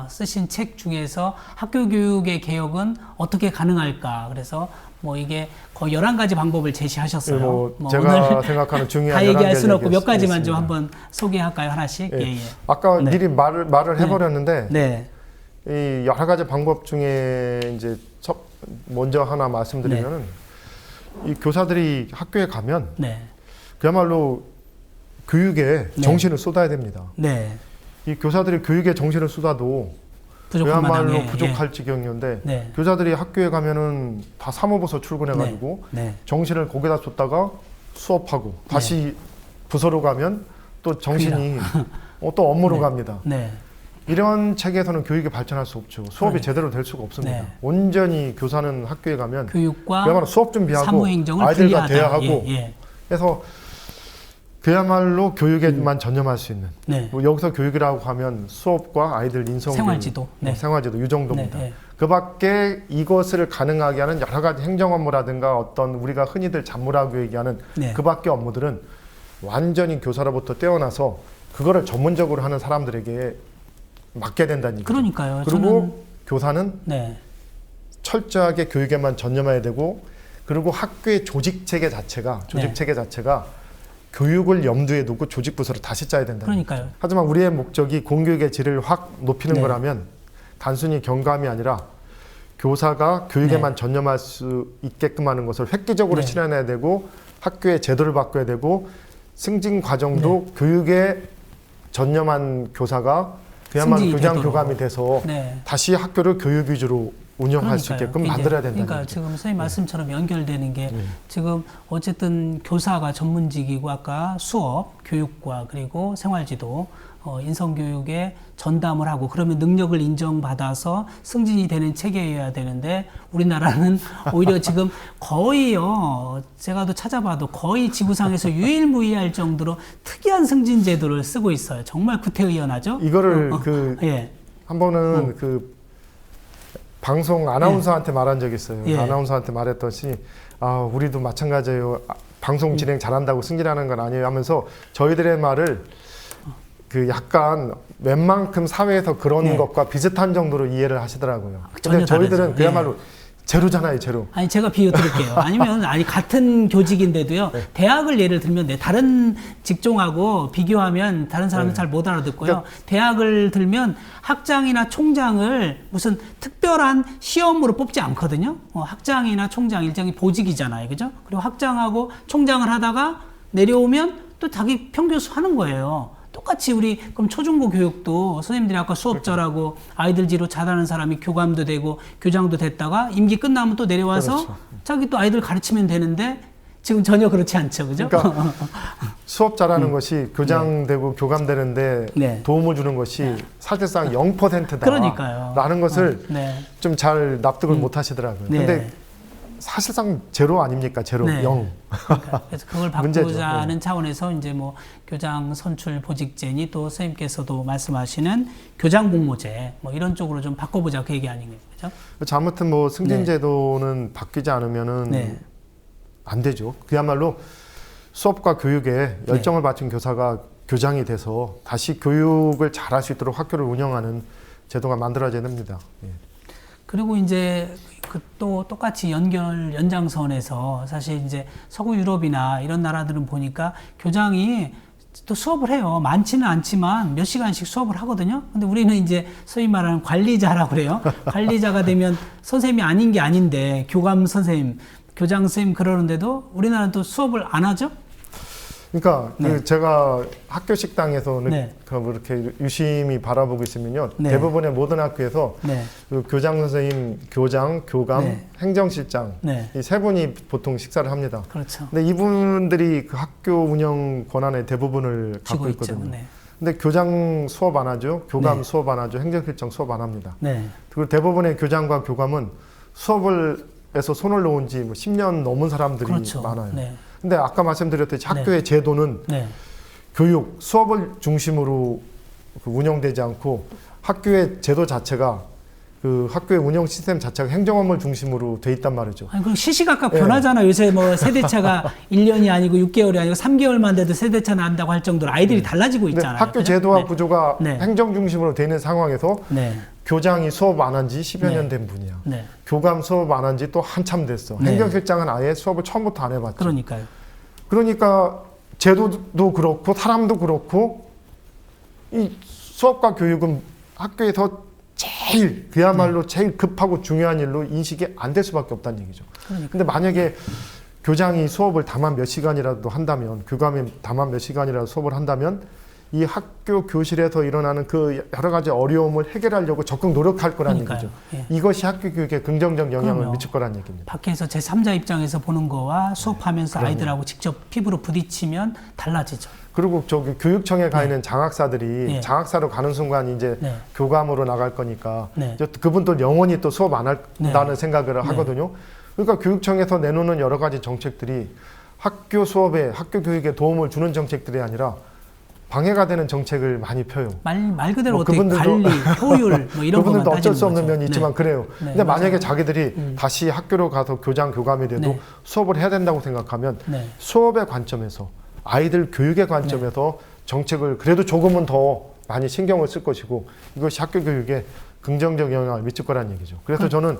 쓰신 책 중에서 학교 교육의 개혁은 어떻게 가능할까? 그래서 뭐 이게 거의 11가지 방법을 제시하셨어요. 뭐 제가 생각하는 중요한 다 얘기할 11가지 수는 없고 몇 가지만 좀 얘기했습니다. 한번 소개할까요? 하나씩? 예. 예, 예. 아까 네. 미리 말을 해버렸는데 네. 이 여러 가지 방법 중에 이제 먼저 하나 말씀드리면은 이 교사들이 학교에 가면 네. 그야말로 교육에 네. 정신을 쏟아야 됩니다. 네. 이 교사들이 교육에 정신을 쏟아도 부족한 그야말로 마당에, 부족할 지경이었는데 네. 교사들이 학교에 가면은 다 사모버섯 출근해가지고 네. 정신을 거기다 쏟다가 수업하고 다시 부서로 가면 또 정신이 또 업무로 네. 갑니다. 네. 이런 체계에서는 교육이 발전할 수 없죠. 수업이 그러니까. 제대로 될 수가 없습니다. 네. 온전히 교사는 학교에 가면 교육과 그야말로 수업 준비하고 사무행정을 아이들과 분리하다. 대화하고 예, 예. 그래서 그야말로 교육에만 전념할 수 있는 네. 뭐 여기서 교육이라고 하면 수업과 아이들 인성 생활지도. 네. 생활지도 이 정도입니다. 네, 네. 그밖에 이것을 가능하게 하는 여러 가지 행정 업무라든가 어떤 우리가 흔히들 잡무라고 얘기하는 네. 그밖에 업무들은 완전히 교사로부터 떼어나서 그거를 전문적으로 하는 사람들에게 맡게 된다는 얘기죠. 그러니까요. 그리고 교사는 네. 철저하게 교육에만 전념해야 되고 그리고 학교의 조직 체계 자체가 교육을 염두에 두고 조직 부서를 다시 짜야 된다. 그러니까요. 하지만 우리의 목적이 공교육의 질을 확 높이는 네. 거라면 단순히 경감이 아니라 교사가 교육에만 네. 전념할 수 있게끔 하는 것을 획기적으로 네. 실현해야 되고 학교의 제도를 바꿔야 되고 승진 과정도 네. 교육에 전념한 교사가 그야말로 승진이 교장 되도록. 교감이 돼서 네. 다시 학교를 교육 위주로 운영할 수 있게끔 이제 만들어야 된다는 그러니까 얘기죠. 지금 선생님 말씀처럼 연결되는 게 지금 어쨌든 교사가 전문직이고 아까 수업, 교육과 그리고 생활지도, 인성교육에 전담을 하고 그러면 능력을 인정받아서 승진이 되는 체계여야 되는데 우리나라는 오히려 지금 거의요, 제가 또 찾아봐도 거의 지구상에서 유일무이할 정도로 특이한 승진 제도를 쓰고 있어요. 정말 구태의연하죠? 이거를 예. 한 번은 방송 아나운서한테 말한 적이 있어요. 예. 아나운서한테 말했더니 아 우리도 마찬가지예요. 방송 진행 잘한다고 승진하는 건 아니에요 하면서 저희들의 말을 그 약간 웬만큼 사회에서 그런 예. 것과 비슷한 정도로 이해를 하시더라고요. 전혀 근데 저희들은 다르죠. 그야말로 제로잖아요, 제로. 아니 제가 비유드릴게요. 아니면 같은 교직인데도요. 네. 대학을 예를 들면 다른 직종하고 비교하면 다른 사람은 네. 잘 못 알아듣고요. 그러니까 대학을 들면 학장이나 총장을 무슨 특별한 시험으로 뽑지 않거든요. 학장이나 총장 일종의 보직이잖아요, 그죠? 그리고 학장하고 총장을 하다가 내려오면 또 자기 평교수 하는 거예요. 똑같이 우리 그럼 초중고 교육도 선생님들이 아까 수업자라고 아이들 뒤로 잘하는 사람이 교감도 되고 교장도 됐다가 임기 끝나면 또 내려와서 그렇죠. 자기 또 아이들 가르치면 되는데 지금 전혀 그렇지 않죠, 그죠? 그러니까 수업 잘하는 것이 교장되고 교감되는데 네. 도움을 주는 것이 사실상 0%다. 그러니까요. 라는 것을 네. 좀 잘 납득을 못 하시더라고요. 네. 근데 사실상 제로 아닙니까? 제로, 네. 0. 그러니까 그래서 그걸 문제죠. 바꾸자는 차원에서 이제 뭐 교장 선출 보직제니 또 선생님께서도 말씀하시는 교장 복무제 뭐 이런 쪽으로 좀 바꿔보자 그 얘기 아닌가요, 그죠? 그렇죠. 아무튼 뭐 승진제도는 바뀌지 않으면은 네. 안 되죠. 그야말로 수업과 교육에 열정을 바친 교사가 교장이 돼서 다시 교육을 잘할 수 있도록 학교를 운영하는 제도가 만들어져야 됩니다. 예. 그리고 이제 그 또 똑같이 연장선에서 사실 이제 서구 유럽이나 이런 나라들은 보니까 교장이 또 수업을 해요. 많지는 않지만 몇 시간씩 수업을 하거든요. 근데 우리는 이제 소위 말하는 관리자라고 그래요. 관리자가 되면 선생님이 아닌 게 아닌데 교감 선생님, 교장 선생님 그러는데도 우리나라는 또 수업을 안 하죠? 그러니까 네. 그 제가 학교 식당에서 네. 이렇게 유심히 바라보고 있으면요. 네. 대부분의 모든 학교에서 네. 그 교장 선생님, 교장, 교감, 네. 행정실장 네. 이 세 분이 보통 식사를 합니다. 그렇죠. 근데 이분들이 그 학교 운영 권한의 대부분을 쥐고 갖고 있죠. 있거든요. 네. 근데 교장 수업 안 하죠. 교감 네. 수업 안 하죠. 행정실장 수업 안 합니다. 네. 그리고 대부분의 교장과 교감은 수업에서 손을 놓은 지 뭐 10년 넘은 사람들이 그렇죠. 많아요. 네. 근데 아까 말씀드렸듯이 학교의 제도는 네. 교육, 수업을 중심으로 그 운영되지 않고 학교의 제도 자체가 그 학교의 운영 시스템 자체가 행정업무 중심으로 돼 있단 말이죠. 아니, 그럼 시시각각 네. 변하잖아요. 요새 뭐 세대차가 1년이 아니고 6개월이 아니고 3개월만 돼도 세대차 난다고 할 정도로 아이들이 달라지고 근데 있잖아요. 학교 그죠? 제도와 네. 구조가 네. 행정 중심으로 돼 있는 상황에서 네. 교장이 수업 안 한 지 10여 네. 년 된 분이야. 네. 교감 수업 안 한 지 또 한참 됐어. 네. 행정실장은 아예 수업을 처음부터 안 해봤죠. 그러니까요. 그러니까 제도도 그렇고 사람도 그렇고 이 수업과 교육은 학교에서 제일 그야말로 제일 급하고 중요한 일로 인식이 안 될 수밖에 없다는 얘기죠. 그러니까. 근데 만약에 교장이 수업을 다만 몇 시간이라도 한다면 교감이 다만 몇 시간이라도 수업을 한다면 이 학교 교실에서 일어나는 그 여러 가지 어려움을 해결하려고 적극 노력할 거라는 그러니까요. 얘기죠. 예. 이것이 학교 교육에 긍정적 영향을 그럼요. 미칠 거라는 얘기입니다. 밖에서 제3자 입장에서 보는 거와 수업하면서 그럼요. 아이들하고 직접 피부로 부딪히면 달라지죠. 그리고 저기 교육청에 가 있는 장학사들이 네. 장학사로 가는 순간 이제 네. 교감으로 나갈 거니까 네. 이제 그분도 영원히 또 수업 안 한다는 네. 생각을 네. 하거든요. 그러니까 교육청에서 내놓는 여러 가지 정책들이 학교 수업에 학교 교육에 도움을 주는 정책들이 아니라 방해가 되는 정책을 많이 펴요. 말 그대로 뭐 어떻게 관리, 효율 뭐 이런 것만 그분들도 어쩔 수 따지는 없는 거죠. 면이 있지만 네. 그래요. 네, 근데 만약에 맞아요. 자기들이 다시 학교로 가서 교장 교감이 돼도 네. 수업을 해야 된다고 생각하면 네. 수업의 관점에서 아이들 교육의 관점에서 정책을 그래도 조금은 더 많이 신경을 쓸 것이고 이것이 학교 교육에 긍정적 영향을 미칠 거라는 얘기죠. 그래서 저는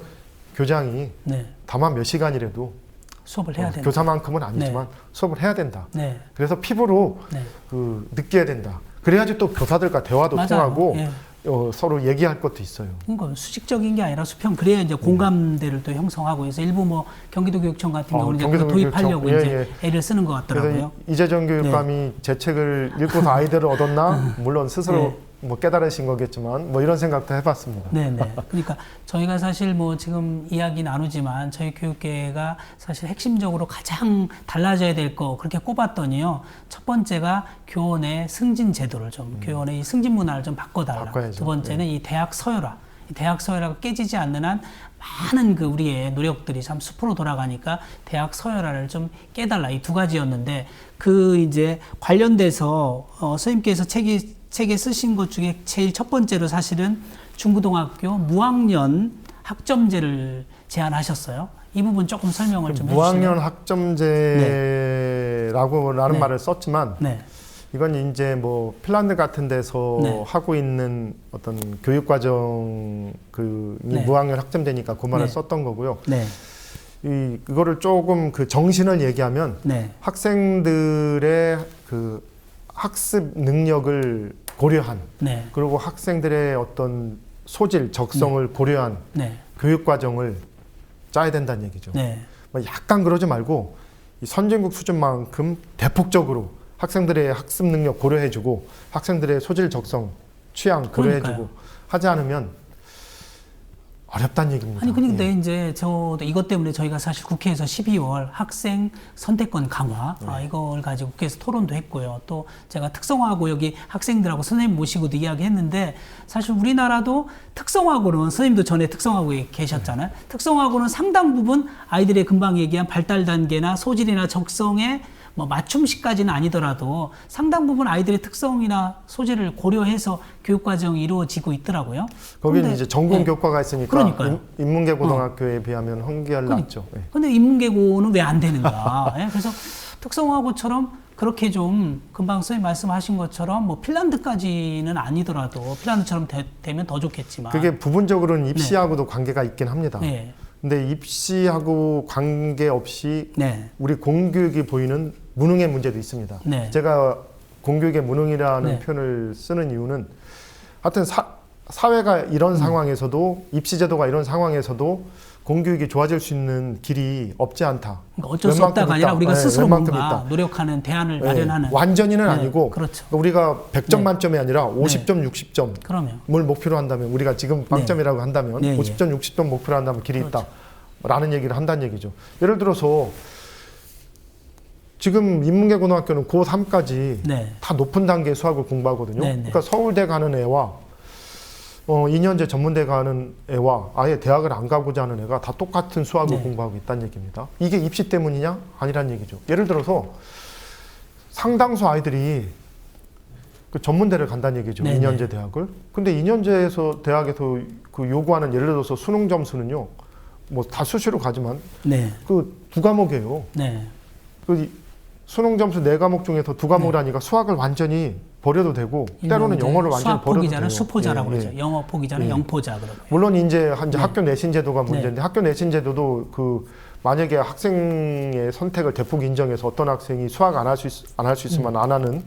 교장이 네. 다만 몇 시간이라도 수업을 해야 된다. 교사만큼은 아니지만 수업을 해야 된다. 네. 그래서 피부로 네. 느껴야 된다. 그래야지 또 교사들과 대화도 맞아요. 통하고 예. 서로 얘기할 것도 있어요. 그러니까 수직적인 게 아니라 수평 그래야 이제 공감대를 또 형성하고 해서 일부 뭐 경기도교육청 같은 경우는 이제 경기도 그거 도입하려고 교육청. 이제 애를 쓰는 것 같더라고요. 그래서 이재정 교육감이 제 책을 읽고서 아이들을 얻었나? 물론 스스로 뭐 깨달으신 거겠지만 뭐 이런 생각도 해봤습니다. 네네. 그러니까 저희가 사실 뭐 지금 이야기 나누지만 저희 교육계가 사실 핵심적으로 가장 달라져야 될 거 그렇게 꼽았더니요. 첫 번째가 교원의 승진 제도를 좀 교원의 이 승진 문화를 좀 바꿔달라. 바꿔야죠. 두 번째는 이 대학 서열화. 이 대학 서열화가 깨지지 않는 한 많은 그 우리의 노력들이 참 숲으로 돌아가니까 대학 서열화를 좀 깨달라. 이 두 가지였는데 그 이제 관련돼서 선생님께서 책에 쓰신 것 중에 제일 첫 번째로 사실은 중고등학교 무학년 학점제를 제안하셨어요. 이 부분 조금 설명을 좀 무학년 해주시면. 학점제라고라는 네. 말을 썼지만 네, 이건 이제 뭐 핀란드 같은 데서 네. 하고 있는 어떤 교육과정 네. 무학년 학점제니까 그 말을 네. 썼던 거고요. 네, 이거를 조금 그 정신을 얘기하면 네, 학생들의 그 학습 능력을 고려한 네, 그리고 학생들의 어떤 소질, 적성을 고려한 네, 교육과정을 짜야 된다는 얘기죠. 네, 뭐 약간 그러지 말고 이 선진국 수준만큼 대폭적으로 학생들의 학습 능력 고려해주고 학생들의 소질, 적성, 취향 고려해주고 그러니까요. 하지 않으면 어렵다는 얘기입니다. 아니 근데 예. 이제 저도 이것 때문에 저희가 사실 국회에서 12월 학생 선택권 강화 이걸 가지고 국회에서 토론도 했고요. 또 제가 특성화고 여기 학생들하고 선생님 모시고도 이야기했는데 사실 우리나라도 특성화고는 선생님도 전에 특성화고에 계셨잖아요. 특성화고는 상당 부분 아이들의 금방 얘기한 발달 단계나 소질이나 적성에 뭐 맞춤식까지는 아니더라도 상당 부분 아이들의 특성이나 소질을 고려해서 교육 과정이 이루어지고 있더라고요. 거기는 근데, 이제 전공 네. 교과가 있으니까 그러니까요. 인문계 고등학교에 비하면 한결 낫죠. 예. 근데 인문계고는 왜 안 되는가? 예? 그래서 특성화고처럼 그렇게 좀 금방 선생님 말씀하신 것처럼 뭐 핀란드까지는 아니더라도 핀란드처럼 되면 더 좋겠지만 그게 부분적으로는 입시하고도 관계가 있긴 합니다. 네. 근데 입시하고 관계없이 네. 우리 공교육이 보이는 무능의 문제도 있습니다. 네. 제가 공교육의 무능이라는 네. 표현을 쓰는 이유는 하여튼 사회가 이런 상황에서도 입시제도가 이런 상황에서도 공교육이 좋아질 수 있는 길이 없지 않다. 그러니까 어쩔 수 웬만큼 없다가 아니라 있다. 우리가 네, 스스로 웬만큼 뭔가 있다. 노력하는 대안을 네, 마련하는 완전히는 네, 아니고 그렇죠. 우리가 100점 네. 만점이 아니라 50점, 60점 그러면 뭘 목표로 한다면 우리가 지금 빵점이라고 한다면 네, 50점, 60점 목표로 한다면 길이 그렇죠. 있다. 라는 얘기를 한다는 얘기죠. 예를 들어서 지금 인문계 고등학교는 고3까지 네. 다 높은 단계 수학을 공부하거든요. 네, 네. 그러니까 서울대 가는 애와 2년제 전문대 가는 애와 아예 대학을 안 가고자 하는 애가 다 똑같은 수학을 네. 공부하고 있다는 얘기입니다. 이게 입시 때문이냐? 아니란 얘기죠. 예를 들어서 상당수 아이들이 그 전문대를 간다는 얘기죠. 네, 2년제 네. 대학을. 근데 2년제에서 대학에서 그 요구하는 예를 들어서 수능 점수는요. 뭐 다 수시로 가지만 네. 그 두 과목이에요. 네. 그 수능 점수 4과목 중에서 2과목을 하니까 수학을 완전히 버려도 되고 때로는 영어를 완전히 수학 버려도 포기자는 돼요. 수포자라고 예, 예. 그러죠. 영어 포기자는 예. 영포자 그러고. 물론 이제 네. 학교 내신 제도가 문제인데 학교 내신 제도도 그 만약에 학생의 선택을 대폭 인정해서 어떤 학생이 수학 안 할 수 있으면 안 하는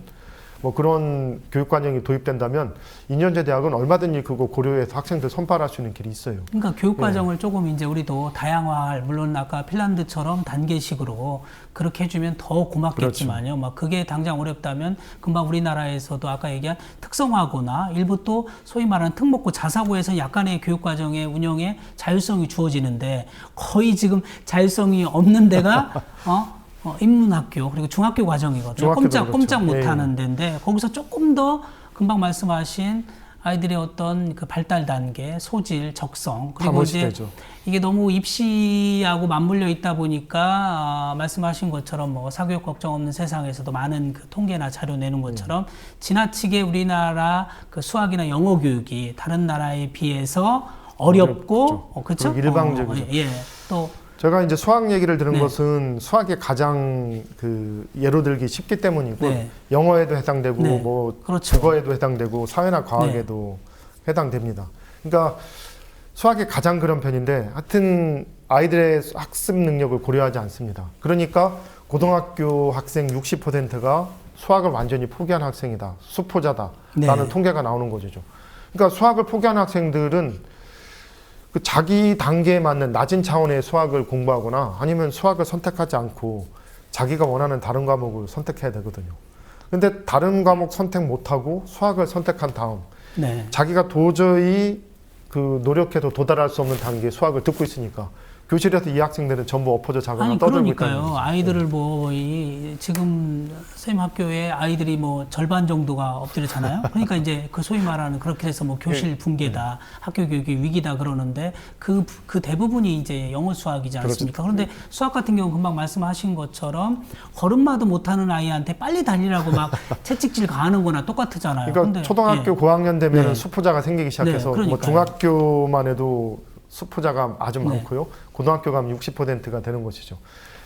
뭐 그런 교육 과정이 도입된다면 2년제 대학은 얼마든지 그거 고려해서 학생들 선발할 수 있는 길이 있어요. 그러니까 교육 과정을 조금 이제 우리도 다양화할, 물론 아까 핀란드처럼 단계식으로 그렇게 해주면 더 고맙겠지만요. 막 그게 당장 어렵다면 금방 우리나라에서도 아까 얘기한 특성화고나 일부 또 소위 말하는 특목고 자사고에서 약간의 교육 과정의 운영에 자율성이 주어지는데 거의 지금 자율성이 없는 데가 인문학교 그리고 중학교 과정이거든요. 중학교도 꼼짝 그렇죠. 못하는 데인데 거기서 조금 더 금방 말씀하신 아이들의 어떤 그 발달 단계, 소질, 적성 그리고 이제 되죠. 이게 너무 입시하고 맞물려 있다 보니까 말씀하신 것처럼 뭐 사교육 걱정 없는 세상에서도 많은 그 통계나 자료 내는 것처럼 지나치게 우리나라 그 수학이나 영어 교육이 다른 나라에 비해서 어렵고 그렇죠? 일방적이죠. 예. 또 제가 이제 수학 얘기를 들은 네. 것은 수학이 가장 그 예로 들기 쉽기 때문이고 네. 영어에도 해당되고 네. 뭐 그렇죠. 국어에도 해당되고 사회나 과학에도 해당됩니다. 그러니까 수학이 가장 그런 편인데 하여튼 아이들의 학습 능력을 고려하지 않습니다. 그러니까 고등학교 학생 60%가 수학을 완전히 포기한 학생이다. 수포자다라는 네. 통계가 나오는 거죠. 그러니까 수학을 포기한 학생들은 그 자기 단계에 맞는 낮은 차원의 수학을 공부하거나 아니면 수학을 선택하지 않고 자기가 원하는 다른 과목을 선택해야 되거든요. 근데 다른 과목 선택 못하고 수학을 선택한 다음 네. 자기가 도저히 그 노력해도 도달할 수 없는 단계의 수학을 듣고 있으니까 교실에서 이 학생들은 전부 엎어져 자거나 아니 떠들고 있다는 그러니까요. 거죠. 아이들을 뭐 지금 선생님 학교에 아이들이 뭐 절반 정도가 엎드려잖아요. 그러니까 이제 그 소위 말하는 그렇게 해서 뭐 교실 붕괴다, 학교 교육이 위기다 그러는데 그 대부분이 이제 영어 수학이지 않습니까? 그런데 수학 같은 경우는 금방 말씀하신 것처럼 걸음마도 못하는 아이한테 빨리 달리라고 막 채찍질 가하는 거나 똑같잖아요. 그러니까 근데, 초등학교 예. 고학년 되면 네. 수포자가 생기기 시작해서 네, 뭐 그러니까요. 중학교만 해도 수포자가 아주 네. 많고요. 고등학교 가면 60%가 되는 것이죠.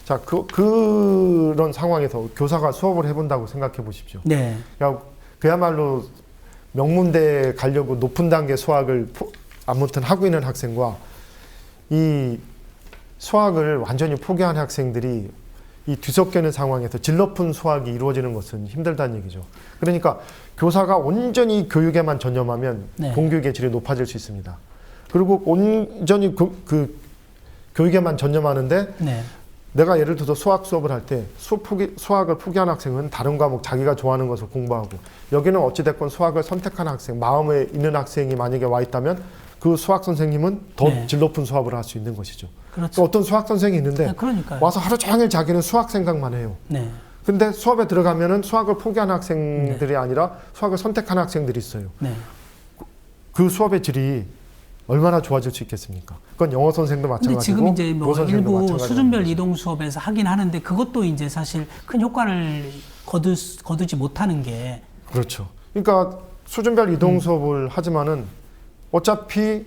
자, 그런 상황에서 교사가 수업을 해본다고 생각해 보십시오. 네. 그야말로 명문대에 가려고 높은 단계 수학을 아무튼 하고 있는 학생과 이 수학을 완전히 포기한 학생들이 이 뒤섞이는 상황에서 질 높은 수학이 이루어지는 것은 힘들다는 얘기죠. 그러니까 교사가 온전히 교육에만 전념하면 네. 공교육의 질이 높아질 수 있습니다. 그리고 온전히 그 교육에만 전념하는데 네. 내가 예를 들어서 수학 수업을 할 때 수학을 포기한 학생은 다른 과목 자기가 좋아하는 것을 공부하고, 여기는 어찌됐건 수학을 선택한 학생, 마음에 있는 학생이 만약에 와 있다면 그 수학 선생님은 더 네. 질 높은 수업을 할 수 있는 것이죠. 그렇죠. 또 어떤 수학 선생이 있는데 네, 그러니까요. 와서 하루 종일 자기는 수학 생각만 해요. 네. 근데 수업에 들어가면은 수학을 포기한 학생들이 아니라 수학을 선택한 학생들이 있어요. 네. 그 수업의 질이 얼마나 좋아질 수 있겠습니까? 그건 영어 선생도 근데 마찬가지고 지금 이제 뭐 국어 선생도 일부 마찬가지고. 수준별 이동 수업에서 하긴 하는데 그것도 이제 사실 큰 효과를 거두지 못하는 게 그렇죠. 그러니까 수준별 이동 수업을 하지만은 어차피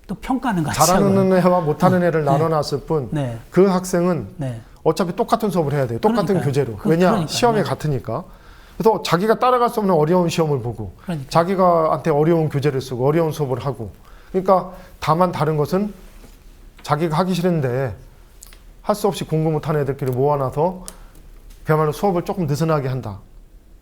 또 평가는 같이 잘하는 하고요. 애와 못하는 애를 네. 나눠놨을 뿐 네. 그 학생은 네. 어차피 똑같은 수업을 해야 돼요. 똑같은 그러니까요. 교재로. 왜냐? 그러니까요. 시험이 같으니까. 그래서 자기가 따라갈 수 없는 어려운 시험을 보고 그러니까요. 자기가한테 어려운 교재를 쓰고 어려운 수업을 하고, 그러니까 다만 다른 것은 자기가 하기 싫은데 할 수 없이 공부 못하는 애들끼리 모아놔서 그야말로 수업을 조금 느슨하게 한다.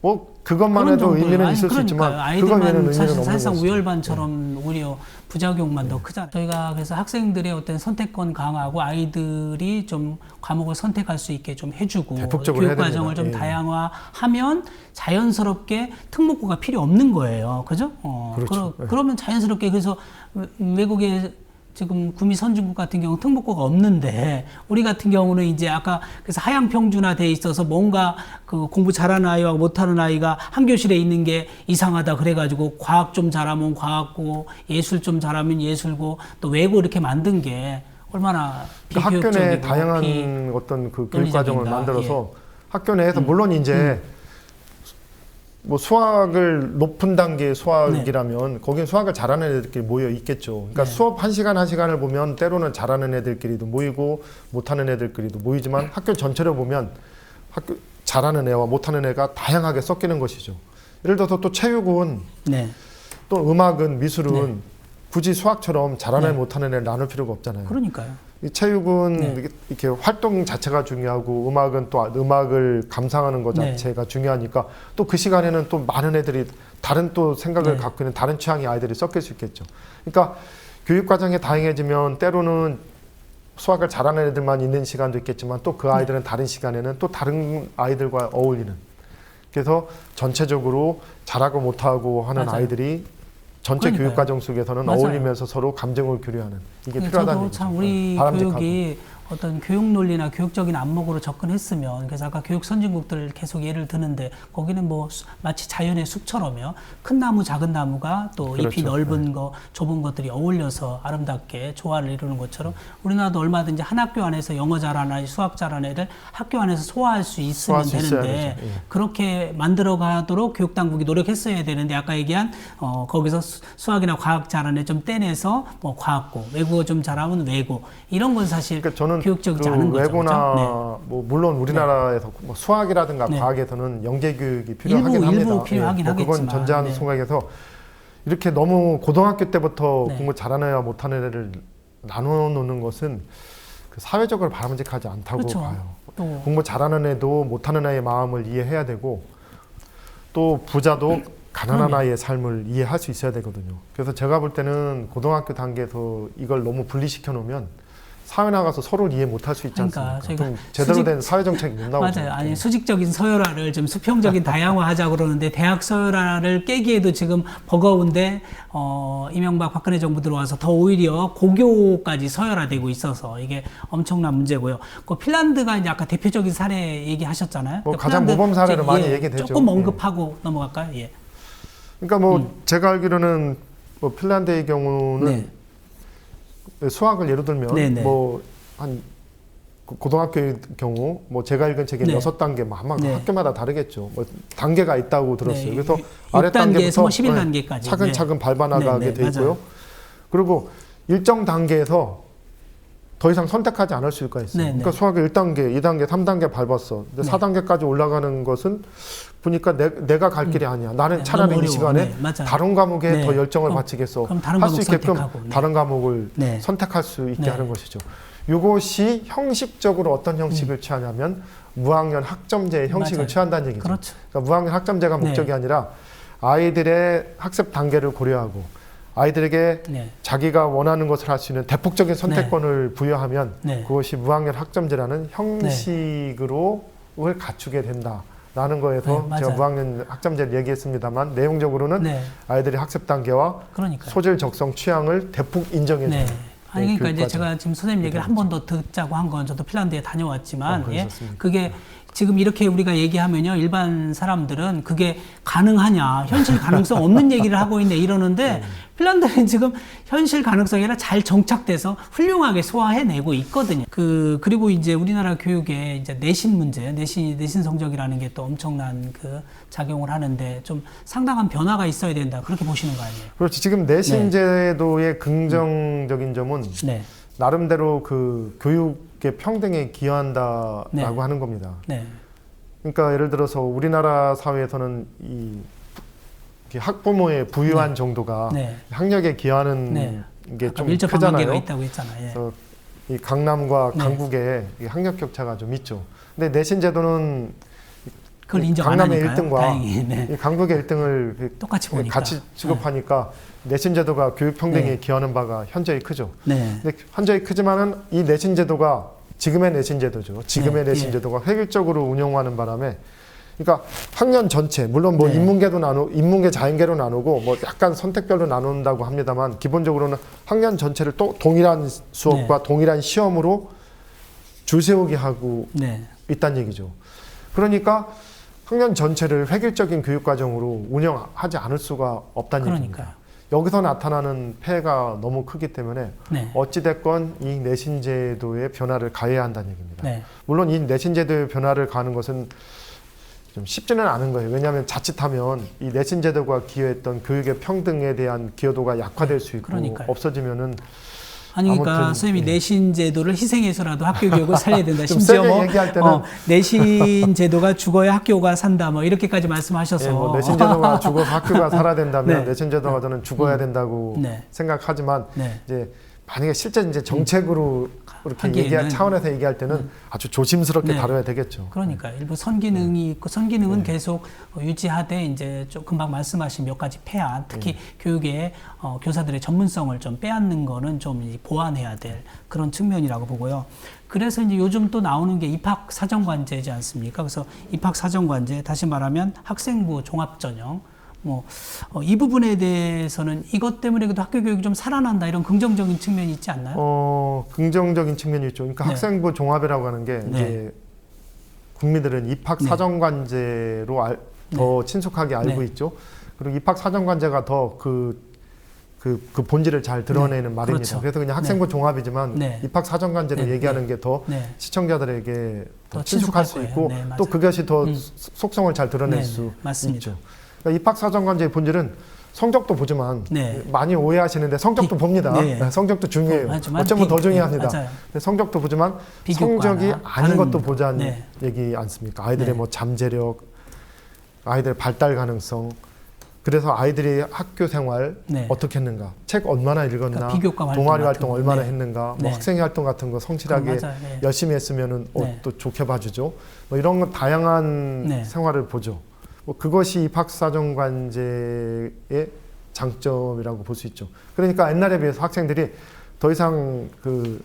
뭐 그것만 그런 해도 정도예요. 의미는 아니, 있을 수 있지만 그러니까요. 그거 외에는 아이들만 의미는 없는 사실상 것이죠. 우열반처럼 오히려 부작용만 더 크잖아요. 저희가 그래서 학생들의 어떤 선택권 강화하고 아이들이 좀 과목을 선택할 수 있게 좀 해주고 대폭적으로 교육 해야 과정을 좀 됩니다. 예. 다양화하면 자연스럽게 특목고가 필요 없는 거예요. 그죠? 그렇죠. 그러면 자연스럽게 그래서 외국의 지금 구미 선진국 같은 경우 특목고가 없는데 우리 같은 경우는 이제 아까 그래서 하향 평준화돼 있어서 뭔가 그 공부 잘하는 아이와 못하는 아이가 한 교실에 있는 게 이상하다 그래가지고 과학 좀 잘하면 과학고 예술 좀 잘하면 예술고 또 외고 이렇게 만든 게 얼마나 그 학교 내 비교육적이고 다양한 어떤 그 교육 과정을 논리적인가. 만들어서 학교 내에서 물론 이제 뭐 수학을 높은 단계의 수학이라면 거긴 수학을 잘하는 애들끼리 모여 있겠죠. 그러니까 네. 수업 한 시간을 보면 때로는 잘하는 애들끼리도 모이고 못하는 애들끼리도 모이지만 학교 전체를 보면 학교 잘하는 애와 못하는 애가 다양하게 섞이는 것이죠. 예를 들어서 또 체육은 네. 또 음악은 미술은 네. 굳이 수학처럼 잘하는 애 네. 못하는 애를 나눌 필요가 없잖아요. 그러니까요. 이 체육은 네. 이렇게 활동 자체가 중요하고 음악은 또 음악을 감상하는 것 네. 자체가 중요하니까 또 그 시간에는 또 많은 애들이 다른 또 생각을 네. 갖고 있는 다른 취향의 아이들이 섞일 수 있겠죠. 그러니까 교육 과정이 다양해지면 때로는 수학을 잘하는 애들만 있는 시간도 있겠지만 또 그 아이들은 다른 시간에는 또 다른 아이들과 어울리는, 그래서 전체적으로 잘하고 못하고 하는 맞아요. 아이들이 전체 그러니까요. 교육 과정 속에서는 맞아요. 어울리면서 서로 감정을 교류하는 이게 네, 필요하다는 저도 얘기죠. 참 우리 바람직하고. 교육이 어떤 교육 논리나 교육적인 안목으로 접근했으면, 그래서 아까 교육 선진국들 계속 예를 드는데 거기는 뭐 마치 자연의 숲처럼요, 큰 나무 작은 나무가 또 잎이 그렇죠. 넓은 거 좁은 것들이 어울려서 아름답게 조화를 이루는 것처럼 우리나라도 얼마든지 한 학교 안에서 영어 잘하는 아이, 수학 잘하는 애를 학교 안에서 소화할 수 있으면 소화할 수 있어야 되는데 되죠. 예. 그렇게 만들어 가도록 교육 당국이 노력했어야 되는데, 아까 얘기한 거기서 수학이나 과학 잘하는 애 좀 떼내서 뭐 과학고, 외국어 좀 잘하면 외고, 이런 건 사실 그러니까 저는 교육적이지 그 않은 거죠. 외고나 그렇죠? 뭐 물론 우리나라에서 뭐 수학이라든가 네. 과학에서는 영재 교육이 필요하긴 일부 합니다. 필요하긴 뭐 그건 하겠지만, 전제하는 네. 생각에서 이렇게 너무 고등학교 때부터 네. 공부 잘하는 애와 못하는 애를 나눠 놓는 것은 그 사회적으로 바람직하지 않다고 그렇죠. 봐요. 또 공부 잘하는 애도 못하는 애의 마음을 이해해야 되고 또 부자도 가난한 아이의 삶을 이해할 수 있어야 되거든요. 그래서 제가 볼 때는 고등학교 단계에서 이걸 너무 분리시켜 놓으면 사회 나가서 서로를 이해 못할 수 있지 그러니까 않습니까? 저희가 그럼 제대로 수직- 된 사회 정책이 못 나오죠. 맞아요. 아니, 수직적인 서열화를 좀 수평적인 다양화하자 그러는데 대학 서열화를 깨기에도 지금 버거운데 이명박 박근혜 정부 들어와서 더 오히려 고교까지 서열화되고 있어서 이게 엄청난 문제고요. 그 핀란드가 이제 아까 대표적인 사례 얘기하셨잖아요. 뭐 그 가장 핀란드 모범 사례로 많이 예, 얘기되죠. 조금 예. 언급하고 넘어갈까요? 예. 그러니까 뭐 제가 알기로는 뭐 핀란드의 경우는 수학을 예를 들면 네네. 뭐 한 고등학교의 경우 뭐 제가 읽은 책에 네. 6단계 뭐 아마 네. 학교마다 다르겠죠. 뭐 단계가 있다고 들었어요. 네. 그래서 6단계에서 아래 단계부터 뭐 11단계까지. 차근차근 밟아나가게 네, 돼 네, 있고요. 맞아요. 그리고 일정 단계에서 더 이상 선택하지 않을 수가 있어요. 네, 그러니까 네. 수학을 1단계, 2단계, 3단계 밟았어. 근데 네. 4단계까지 올라가는 것은 보니까 내가 갈 길이 아니야. 나는 네, 차라리 너무 이 시간에 어려워. 네, 맞아요. 다른 과목에 네. 더 열정을 그럼- 바치겠어. 그럼 다른 할 수 과목 있게끔 선택하고, 네. 다른 과목을 네. 선택할 수 있게 네. 하는 것이죠. 이것이 형식적으로 어떤 형식을 취하냐면 무학년 학점제의 형식을 맞아요. 취한다는 얘기죠. 그렇죠. 그러니까 무학년 학점제가 네. 목적이 아니라 아이들의 학습 단계를 고려하고 아이들에게 네. 자기가 원하는 것을 할 수 있는 대폭적인 선택권을 부여하면 네. 그것이 무학년 학점제라는 형식으로 를 갖추게 된다라는 거에서 네, 맞아요. 제가 무학년 학점제를 얘기했습니다만 내용적으로는 네. 아이들의 학습 단계와 그러니까요. 소질 적성 취향을 대폭 인정해 주는 네. 아니 그러니까 이제 교육과정. 제가 지금 선생님 얘기를 한 번 더 듣자고 한 건 저도 핀란드에 다녀왔지만 예? 그러셨습니까? 그게 지금 이렇게 우리가 얘기하면요 일반 사람들은 그게 가능하냐 현실 가능성 없는 얘기를 하고 있네 이러는데 핀란드는 지금 현실 가능성이 아니라 잘 정착돼서 훌륭하게 소화해내고 있거든요. 그리고 이제 우리나라 교육에 이제 내신 문제, 내신 성적이라는 게 또 엄청난 그 작용을 하는데 좀 상당한 변화가 있어야 된다 그렇게 보시는 거 아니에요? 그렇지. 지금 내신 제도의 긍정적인 점은 네, 나름대로 그 교육의 평등에 기여한다라고 네. 하는 겁니다. 네, 그러니까 예를 들어서 우리나라 사회에서는 이 학부모의 부유한 정도가 네. 학력에 기여하는 네. 게 아까 좀 밀접한 관계가 크잖아요. 있다고 했잖아요. 예. 그래서 이 강남과 네. 강북에 이 학력 격차가 좀 있죠. 근데 내신 제도는 그걸 인정 안 강남의 하니까요. 1등과 다행히. 네. 이 강북의 1등을 똑같이 보니까. 같이 취급하니까 내신 제도가 교육 평등에 네. 기여하는 바가 현저히 크죠. 네. 근데 현저히 크지만은 이 내신 제도가 지금의 내신 제도죠. 지금의 네, 내신 예. 제도가 획일적으로 운영하는 바람에, 그러니까 학년 전체 물론 뭐 네. 인문계 자연계로 나누고 뭐 약간 선택별로 나눈다고 합니다만 기본적으로는 학년 전체를 또 동일한 수업과 네. 동일한 시험으로 줄 세우게 하고 네. 있다는 얘기죠. 그러니까 학년 전체를 획일적인 교육 과정으로 운영하지 않을 수가 없다는 얘기입니다. 그러니까요. 여기서 나타나는 폐해가 너무 크기 때문에 네. 어찌됐건 이 내신 제도의 변화를 가해야 한다는 얘기입니다. 네. 물론 이 내신 제도의 변화를 가하는 것은 좀 쉽지는 않은 거예요. 왜냐하면 자칫하면 이 내신 제도가 기여했던 교육의 평등에 대한 기여도가 약화될 수 있고 그러니까요. 없어지면은 아니 그러니까 아무튼, 선생님이 예. 내신 제도를 희생해서라도 학교 교육을 살려야 된다. 좀 심지어 세게 뭐 얘기할 때는 내신 제도가 죽어야 학교가 산다. 뭐 이렇게까지 말씀하셔서 예, 뭐 내신 제도가 죽어서 학교가 살아야 된다면 네. 내신 제도가 저는 죽어야 된다고 네. 생각하지만 네. 이제 만약에 실제 이제 정책으로 이렇게 하기에는 차원에서 얘기할 때는 아주 조심스럽게 네. 다뤄야 되겠죠. 그러니까 일부 선기능이 있고 선기능은 계속 유지하되 이제 좀 금방 말씀하신 몇 가지 폐안, 특히 교육의 교사들의 전문성을 좀 빼앗는 거는 좀 이제 보완해야 될 그런 측면이라고 보고요. 그래서 이제 요즘 또 나오는 게 입학 사정관제지 않습니까? 그래서 입학 사정관제 다시 말하면 학생부 종합전형. 이 부분에 대해서는 이것 때문에 그래도 학교 교육이 좀 살아난다 이런 긍정적인 측면이 있지 않나요? 긍정적인 측면이 있죠. 그러니까 네. 학생부 종합이라고 하는 게 네. 이제 국민들은 입학 네. 사정관제로 더 친숙하게 알고 네. 있죠. 그리고 입학 사정관제가 더 그 본질을 잘 드러내는 네. 말입니다. 그렇죠. 그래서 그냥 학생부 종합이지만 네. 입학 사정관제로 네. 얘기하는 게 더 네. 시청자들에게 더 더 친숙할 친숙할 수 거예요. 있고 네, 또 맞아요. 그것이 더 속성을 잘 드러낼 네, 수 네, 맞습니다. 있죠. 그러니까 입학 사정관제의 본질은 성적도 보지만 네. 많이 오해하시는데 성적도 봅니다. 네. 성적도 중요해요. 하지만 어쩌면 더 비- 중요합니다. 네, 맞아요. 근데 성적도 보지만 비교과나 성적이 아닌 다른 것도 보자는 네. 얘기 않습니까? 아이들의 네. 뭐 잠재력, 아이들의 발달 가능성, 그래서 아이들이 학교 생활 네. 어떻게 했는가, 책 얼마나 읽었나, 그러니까 비교과 활동 동아리 같은 활동 거. 얼마나 네. 했는가, 네. 뭐 학생회 활동 같은 거 성실하게 맞아요. 네. 열심히 했으면은 네. 또 좋게 봐주죠. 뭐 이런 건 다양한 네. 생활을 보죠. 뭐 그것이 입학사정관제의 장점이라고 볼 수 있죠. 그러니까 옛날에 비해서 학생들이 더 이상 그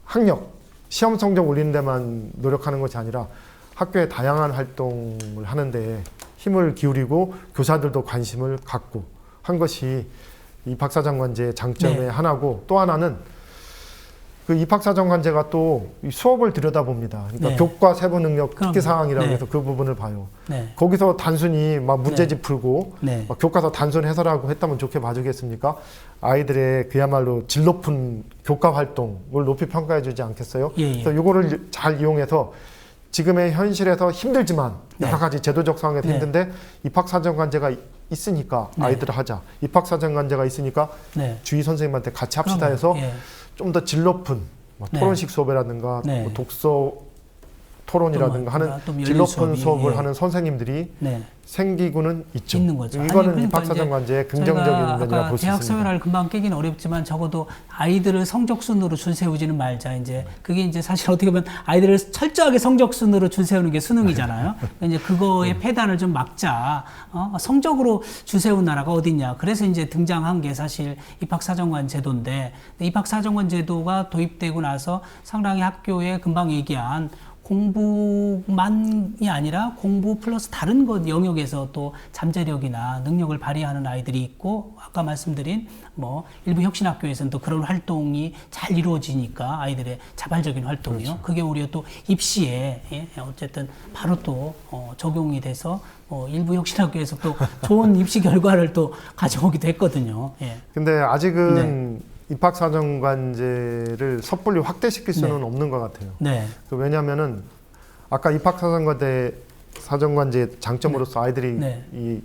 학력, 시험 성적 올리는 데만 노력하는 것이 아니라 학교의 다양한 활동을 하는데 힘을 기울이고 교사들도 관심을 갖고 한 것이 입학사정관제의 장점의 네. 하나고, 또 하나는 그 입학사정관제가 또 이 수업을 들여다봅니다. 그러니까 네. 교과 세부 능력 그럼요. 특기 사항이라고 네. 해서 그 부분을 봐요. 네. 거기서 단순히 막 문제집 풀고 네. 막 교과서 단순 해설하고 했다면 좋게 봐주겠습니까? 아이들의 그야말로 질 높은 교과 활동을 높이 평가해주지 않겠어요? 예, 예. 그래서 이거를 잘 이용해서 지금의 현실에서 힘들지만 네. 여러 가지 제도적 상황에서 네. 힘든데 입학사정관제가 있으니까 네. 아이들을 하자. 입학사정관제가 있으니까 네. 주의 선생님한테 같이 합시다 그럼요. 해서 예. 좀 더 질 높은 뭐 네. 토론식 수업이라든가 네. 뭐 독서 토론이라든가 하는 또 열린 질 높은 수업이, 수업을 예. 하는 선생님들이 네. 생기고는 있죠. 있는 거죠. 아니, 이거는 그러니까 입학사정관제의 이제 긍정적인 저희가 면이라고 아까 볼 수 대학 있습니다. 생활을 금방 깨기는 어렵지만 적어도 아이들을 성적순으로 줄 세우지는 말자. 이제 그게 이제 사실 어떻게 보면 아이들을 철저하게 성적순으로 줄 세우는 게 수능이잖아요. 그러니까 이제 그거의 폐단을 좀 막자. 성적으로 줄 세운 나라가 어딨냐. 그래서 이제 등장한 게 사실 입학사정관 제도인데, 입학사정관 제도가 도입되고 나서 상당히 학교에 금방 얘기한 공부만이 아니라 공부 플러스 다른 것 영역에서 또 잠재력이나 능력을 발휘하는 아이들이 있고, 아까 말씀드린 뭐 일부 혁신학교에서는 또 그런 활동이 잘 이루어지니까 아이들의 자발적인 활동이요. 그렇죠. 그게 오히려 또 입시에 어쨌든 바로 또 적용이 돼서 일부 혁신학교에서 또 좋은 입시 결과를 또 가져오기도 했거든요. 예. 근데 아직은 입학사정관제를 섣불리 확대시킬 수는 네. 없는 것 같아요. 네. 왜냐하면은 아까 입학사정관제의 장점으로서 아이들이 네. 이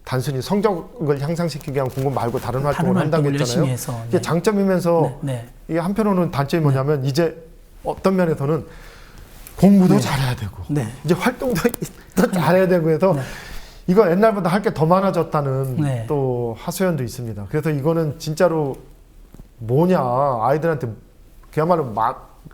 단순히 성적을 향상시키기 위한 공부 말고 다른 활동을 다른 한다고 활동을 했잖아요. 열심히 해서, 이게 네. 장점이면서 네. 이게 한편으로는 단점이 뭐냐면 이제 어떤 면에서는 공부도 잘해야 되고 네. 이제 활동도 더 잘해야 되고 해서 이거 옛날보다 할 게 더 많아졌다는 네. 또 하소연도 있습니다. 그래서 이거는 진짜로 뭐냐, 아이들한테 그야말로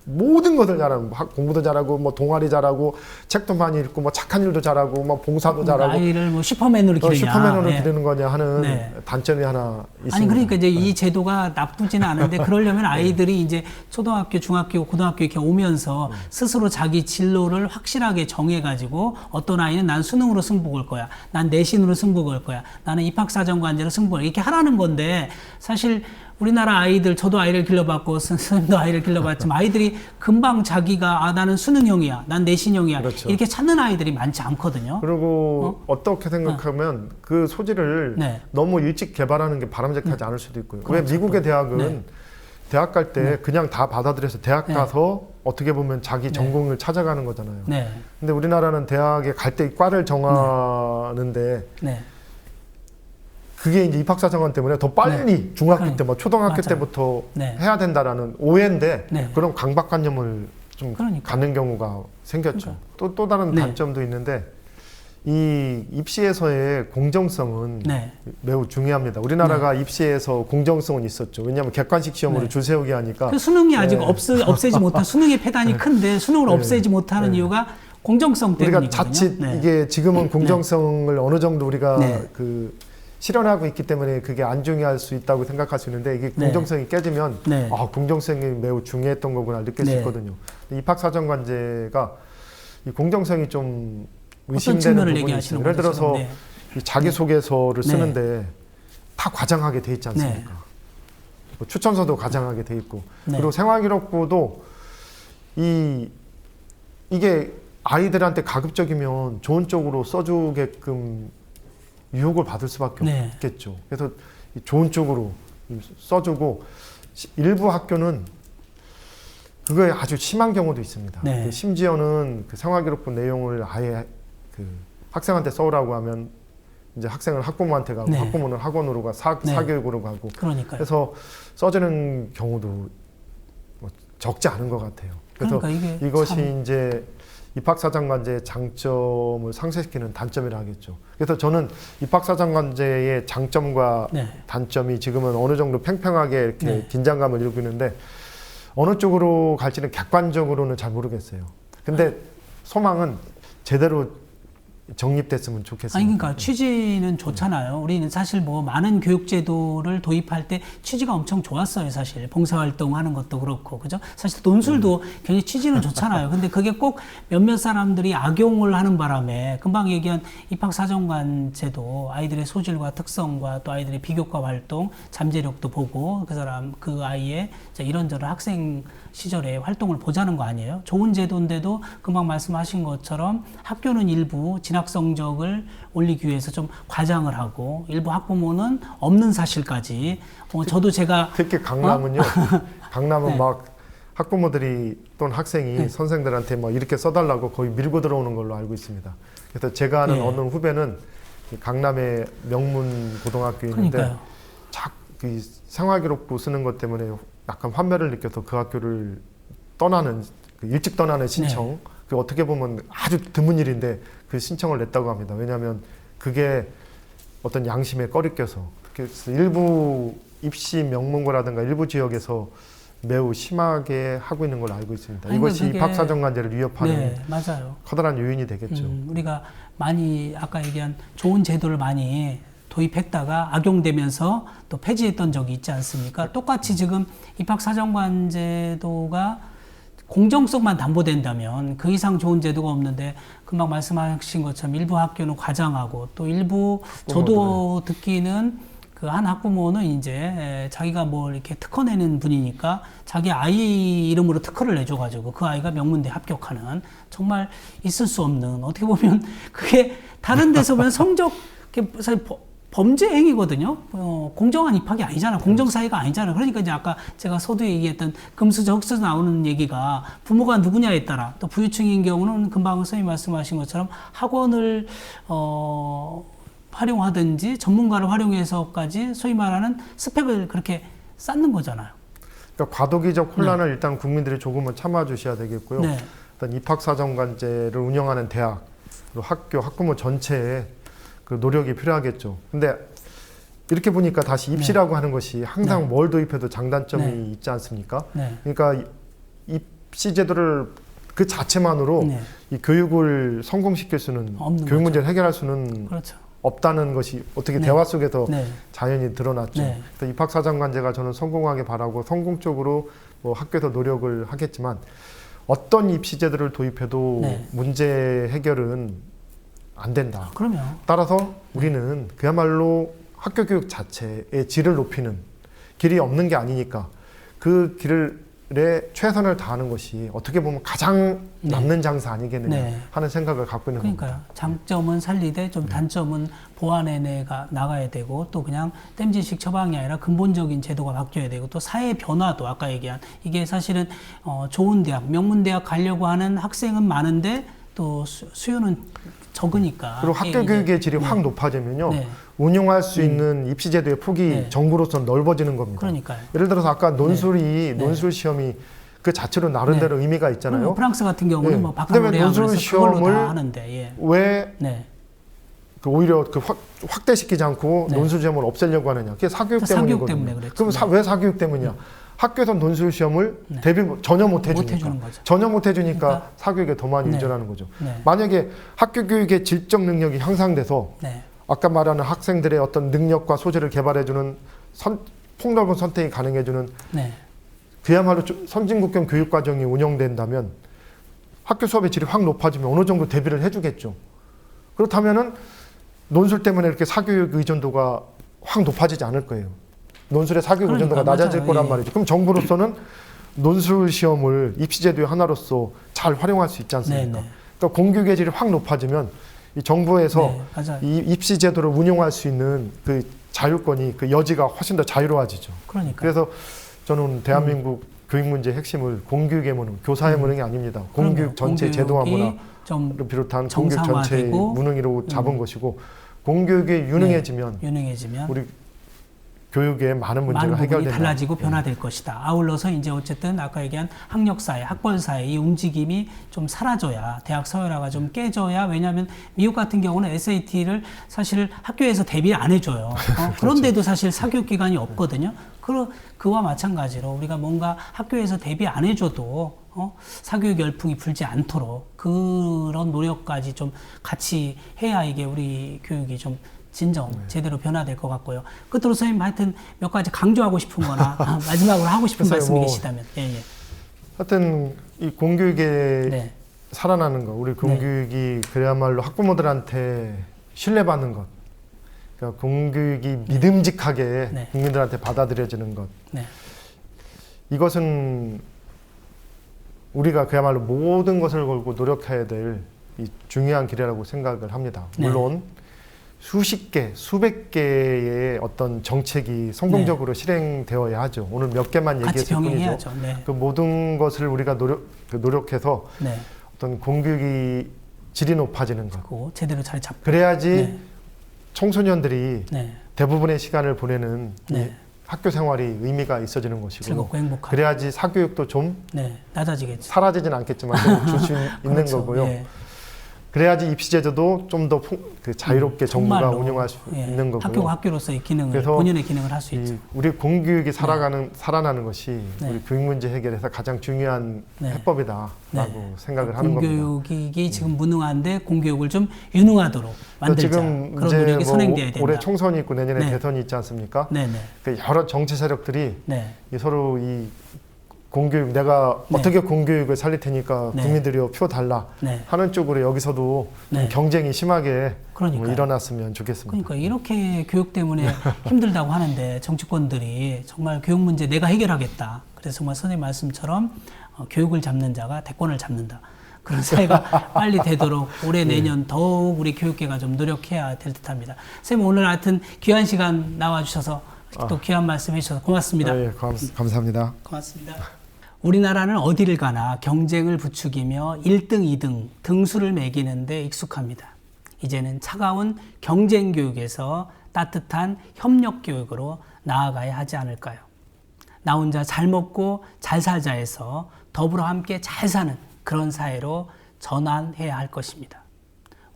모든 것을 잘하고 공부도 잘하고 뭐 동아리 잘하고 책도 많이 읽고 뭐 착한 일도 잘하고 뭐 봉사도 잘하고 아이를 뭐 슈퍼맨으로 기르냐. 슈퍼맨으로 예. 기르는 거냐 하는 네. 단점이 하나 있습니다. 아니 그러니까 이제 이 제도가 나쁘지는 않은데 그러려면 아이들이 이제 초등학교, 중학교, 고등학교 이렇게 오면서 스스로 자기 진로를 확실하게 정해가지고 어떤 아이는 난 수능으로 승부 걸 거야, 난 내신으로 승부 걸 거야, 나는 입학사정관제로 승부 걸 거야, 이렇게 하라는 건데 사실 우리나라 아이들, 저도 아이를 길러봤고 선생님도 아이를 길러봤지만 아이들이 금방 자기가 나는 수능형이야, 난 내신형이야 그렇죠. 이렇게 찾는 아이들이 많지 않거든요. 그리고 어떻게 생각하면 그 소질을 네. 너무 일찍 개발하는 게 바람직하지 않을 수도 있고요. 그렇죠. 왜 미국의 대학은 네. 대학 갈 때 그냥 다 받아들여서 대학 네. 가서 어떻게 보면 자기 전공을 찾아가는 거잖아요. 네. 근데 우리나라는 대학에 갈 때 과를 정하는데 네. 그게 이제 입학사정관 때문에 더 빨리 중학교 때, 뭐 초등학교 맞아요. 때부터 네. 해야 된다라는 오해인데 네. 그런 강박관념을 좀 그러니까. 갖는 경우가 생겼죠. 또 다른 네. 단점도 있는데 이 입시에서의 공정성은 네. 매우 중요합니다. 우리나라가 입시에서 공정성은 있었죠. 왜냐하면 객관식 시험으로 네. 줄 세우게 하니까 그 수능이 아직 네. 없애지 못한 수능의 폐단이 큰데 수능을 네. 없애지 못하는 네. 이유가 공정성 우리가 때문이거든요. 자칫 네. 이게 지금은 공정성을 어느 정도 우리가 네. 그 실현하고 있기 때문에 그게 안 중요할 수 있다고 생각할 수 있는데 이게 공정성이 깨지면 네. 공정성이 매우 중요했던 거구나 느낄 수 네. 있거든요. 입학사정관제가 이 공정성이 좀 어떤 의심되는 측면을 부분이 얘기하시는 있어요. 예를 거죠? 들어서 네. 이 자기소개서를 네. 쓰는데 다 과장하게 돼 있지 않습니까? 네. 뭐 추천서도 과장하게 돼 있고 네. 그리고 생활기록부도 이게 아이들한테 가급적이면 좋은 쪽으로 써주게끔 유혹을 받을 수밖에 네. 없겠죠. 그래서 좋은 쪽으로 써주고 일부 학교는 그거에 아주 심한 경우도 있습니다. 네. 심지어는 그 생활기록부 내용을 아예 그 학생한테 써오라고 하면 이제 학생은 학부모한테 가고 네. 학부모는 학원으로 가 네. 사교육으로 가고 그러니까요. 그래서 써주는 경우도 뭐 적지 않은 것 같아요. 그래서 그러니까 이게 이것이 참- 이제 입학사정관제의 장점을 상쇄시키는 단점이라 하겠죠. 그래서 저는 입학사정관제의 장점과 네. 단점이 지금은 어느 정도 팽팽하게 이렇게 네. 긴장감을 이루고 있는데 어느 쪽으로 갈지는 객관적으로는 잘 모르겠어요. 근데 소망은 제대로 정립됐으면 좋겠습니다. 아니 그러니까 취지는 좋잖아요. 우리는 사실 뭐 많은 교육 제도를 도입할 때 취지가 엄청 좋았어요. 사실 봉사활동하는 것도 그렇고 그죠? 사실 논술도 굉장히 취지는 좋잖아요. 근데 그게 꼭 몇몇 사람들이 악용을 하는 바람에 금방 얘기한 입학사정관 제도 아이들의 소질과 특성과 또 아이들의 비교과 활동, 잠재력도 보고 그 아이의 이런저런 학생 시절에 활동을 보자는 거 아니에요? 좋은 제도인데도 금방 말씀하신 것처럼 학교는 일부 진학 성적을 올리기 위해서 좀 과장을 하고 일부 학부모는 없는 사실까지 저도 제가 특히 강남은요. 강남은 네. 막 학부모들이 또는 학생이 선생들한테 막 이렇게 써달라고 거의 밀고 들어오는 걸로 알고 있습니다. 그래서 제가 아는 네. 어느 후배는 강남의 명문 고등학교에 있는데 그러니까요. 그 생활기록부 쓰는 것 때문에 약간 환멸을 느껴서 그 학교를 떠나는 일찍 떠나는 신청. 네. 그 어떻게 보면 아주 드문 일인데 그 신청을 냈다고 합니다. 왜냐하면 그게 어떤 양심에 꺼리껴서 그래서 일부 입시 명문고라든가 일부 지역에서 매우 심하게 하고 있는 걸로 알고 있습니다. 아니, 이것이 그게- 입학사정관제를 위협하는 네, 맞아요. 커다란 요인이 되겠죠. 우리가 많이 아까 얘기한 좋은 제도를 많이 도입했다가 악용되면서 또 폐지했던 적이 있지 않습니까? 똑같이 지금 입학사정관 제도가 공정성만 담보된다면 그 이상 좋은 제도가 없는데 금방 말씀하신 것처럼 일부 학교는 과장하고 또 일부 저도 듣기는 그 한 학부모는 이제 자기가 뭐 이렇게 특허 내는 분이니까 자기 아이 이름으로 특허를 내줘가지고 그 아이가 명문대 합격하는 정말 있을 수 없는 어떻게 보면 그게 다른 데서 보면 성적 사실 범죄 행위거든요. 공정한 입학이 아니잖아. 공정사회가 아니잖아. 그러니까 이제 아까 제가 서두에 얘기했던 금수저 흑수저 나오는 얘기가 부모가 누구냐에 따라 또 부유층인 경우는 금방 선생님이 말씀하신 것처럼 학원을 활용하든지 전문가를 활용해서까지 소위 말하는 스펙을 그렇게 쌓는 거잖아요. 그러니까 과도기적 혼란을 일단 국민들이 조금은 참아주셔야 되겠고요. 네. 일단 입학사정관제를 운영하는 대학, 그리고 학교, 학부모 전체에 그 노력이 필요하겠죠. 근데 이렇게 보니까 다시 입시라고 하는 것이 항상 뭘 도입해도 장단점이 있지 않습니까? 네. 그러니까 입시 제도를 그 자체만으로 이 교육을 성공시킬 수는 없는 교육 거죠. 문제를 해결할 수는 그렇죠. 없다는 것이 어떻게 대화 속에서 네. 자연히 드러났죠. 네. 그래서 입학사정관제가 저는 성공하게 바라고 성공적으로 뭐 학교에서 노력을 하겠지만 어떤 입시 제도를 도입해도 문제 해결은 안 된다. 그럼요. 따라서 우리는 그야말로 학교 교육 자체의 질을 높이는 길이 없는 게 아니니까 그 길에 최선을 다하는 것이 어떻게 보면 가장 남는 장사 아니겠느냐 하는 생각을 갖고 있는 겁니다. 그러니까요. 장점은 살리되 좀 단점은 보완해 나가야 되고 또 그냥 땜질식 처방이 아니라 근본적인 제도가 바뀌어야 되고 또 사회 변화도 아까 얘기한 이게 사실은 좋은 대학, 명문대학 가려고 하는 학생은 많은데 또 수요는 적으니까. 그리고 학교 교육의 질이 확 높아지면요. 운용할 수 있는 입시 제도의 폭이 정부로서 넓어지는 겁니다. 그러니까요. 예를 들어서 아까 논술 시험이 그 자체로 나름대로 의미가 있잖아요. 프랑스 같은 경우는 뭐 바카로레아 논술 시험을 다 하는데 왜 그 오히려 그 확대시키지 않고 논술 시험을 없애려고 하느냐? 그게 사교육 때문이거든요. 그럼 왜 사교육 때문이야? 학교에서 논술 시험을 대비 전혀 못 해주니까. 전혀 못 해주니까 그러니까, 사교육에 더 많이 의존하는 거죠. 만약에 학교 교육의 질적 능력이 향상돼서 아까 말하는 학생들의 어떤 능력과 소질을 개발해주는 폭넓은 선택이 가능해주는 그야말로 선진국형 교육과정이 운영된다면 학교 수업의 질이 확 높아지면 어느 정도 대비를 해주겠죠. 그렇다면은 논술 때문에 이렇게 사교육 의존도가 확 높아지지 않을 거예요. 논술의 사교육 의존도가 낮아질 거란 말이죠. 그럼 정부로서는 논술 시험을 입시제도의 하나로서 잘 활용할 수 있지 않습니까? 그러니까 공교육의 질이 확 높아지면 이 정부에서 이 입시제도를 운용할 수 있는 그 자율권이 그 여지가 훨씬 더 자유로워지죠. 그래서 저는 대한민국 교육 문제의 핵심을 공교육의 무능, 교사의 무능이 아닙니다. 공교육 전체 제도화 문화를 비롯한 공교육 전체의 무능으로 잡은 것이고 공교육이 유능해지면 우리 교육의 많은 문제가 해결된다. 달라지고 변화될 것이다. 아울러서 이제 어쨌든 아까 얘기한 학력사회, 학벌사회 이 움직임이 좀 사라져야 대학 서열화가 좀 깨져야 왜냐하면 미국 같은 경우는 SAT를 사실 학교에서 대비 안 해줘요. 그런데도 사실 사교육 기관이 없거든요. 그와 마찬가지로 우리가 뭔가 학교에서 대비 안 해줘도 사교육 열풍이 불지 않도록 그런 노력까지 좀 같이 해야 이게 우리 교육이 좀 진정 제대로 변화될 것 같고요. 끝으로 선생님 하여튼 몇 가지 강조하고 싶은 거나 마지막으로 하고 싶은 말씀이 계시다면. 하여튼 이 공교육에 살아나는 것, 우리 공교육이 그야말로 학부모들한테 신뢰받는 것, 그러니까 공교육이 믿음직하게 국민들한테 받아들여지는 것. 이것은 우리가 그야말로 모든 것을 걸고 노력해야 될 이 중요한 길이라고 생각을 합니다. 물론 수십 개, 수백 개의 어떤 정책이 성공적으로 실행되어야 하죠. 오늘 몇 개만 얘기했을 뿐이죠. 그 모든 것을 우리가 노력해서 어떤 공교육이 질이 높아지는 것. 제대로 자리 잡고. 그래야지 청소년들이 네. 대부분의 시간을 보내는 이 네. 학교 생활이 의미가 있어지는 것이고 즐겁고 행복하고. 그래야지 사교육도 좀 네, 낮아지겠죠. 사라지진 않겠지만 좀 줄 수 있는 그렇죠. 거고요. 예. 그래야지 입시제도도 좀 더 자유롭게 정부가 정말로, 운영할 수 예, 있는 거고요. 학교가 학교로서의 기능을 그래서 본연의 기능을 할 수 이 있죠. 우리 공교육이 살아나는 것이 네. 우리 교육 문제 해결에서 가장 중요한 네. 해법이다라고 네. 생각을 하는 겁니다. 공교육이 지금 무능한데 공교육을 좀 유능하도록 만들자. 지금 그런 이제 노력이 뭐 선행돼야 된다. 올해 총선이 있고 내년에 네. 대선이 있지 않습니까? 네네. 그 여러 정치 세력들이 네. 이 서로 이 공교육 내가 네. 어떻게 공교육을 살릴 테니까 네. 국민들이요 표 달라 네. 하는 쪽으로 여기서도 좀 네. 경쟁이 심하게 그러니까요. 일어났으면 좋겠습니다. 그러니까 이렇게 교육 때문에 힘들다고 하는데 정치권들이 정말 교육 문제 내가 해결하겠다. 그래서 정말 선생님 말씀처럼 교육을 잡는 자가 대권을 잡는다. 그런 사회가 빨리 되도록 올해 내년 더욱 우리 교육계가 좀 노력해야 될 듯합니다. 선생님 오늘 하여튼 귀한 시간 나와주셔서 또 귀한 말씀 해주셔서 고맙습니다. 예, 감사합니다. 고맙습니다. 우리나라는 어디를 가나 경쟁을 부추기며 1등, 2등 등수를 매기는데 익숙합니다. 이제는 차가운 경쟁 교육에서 따뜻한 협력 교육으로 나아가야 하지 않을까요? 나 혼자 잘 먹고 잘 살자에서 더불어 함께 잘 사는 그런 사회로 전환해야 할 것입니다.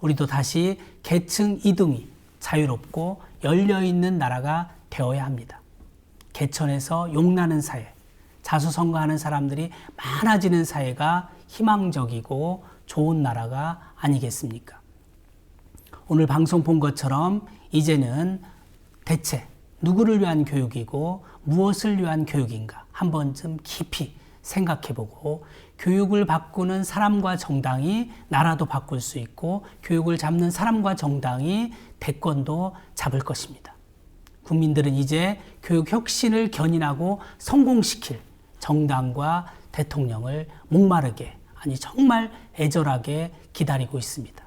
우리도 다시 계층 2등이 자유롭고 열려있는 나라가 되어야 합니다. 개천에서 용나는 사회, 자수성가하는 사람들이 많아지는 사회가 희망적이고 좋은 나라가 아니겠습니까? 오늘 방송 본 것처럼 이제는 대체 누구를 위한 교육이고 무엇을 위한 교육인가 한 번쯤 깊이 생각해보고 교육을 바꾸는 사람과 정당이 나라도 바꿀 수 있고 교육을 잡는 사람과 정당이 대권도 잡을 것입니다. 국민들은 이제 교육 혁신을 견인하고 성공시킬 정당과 대통령을 목마르게 아니 정말 애절하게 기다리고 있습니다.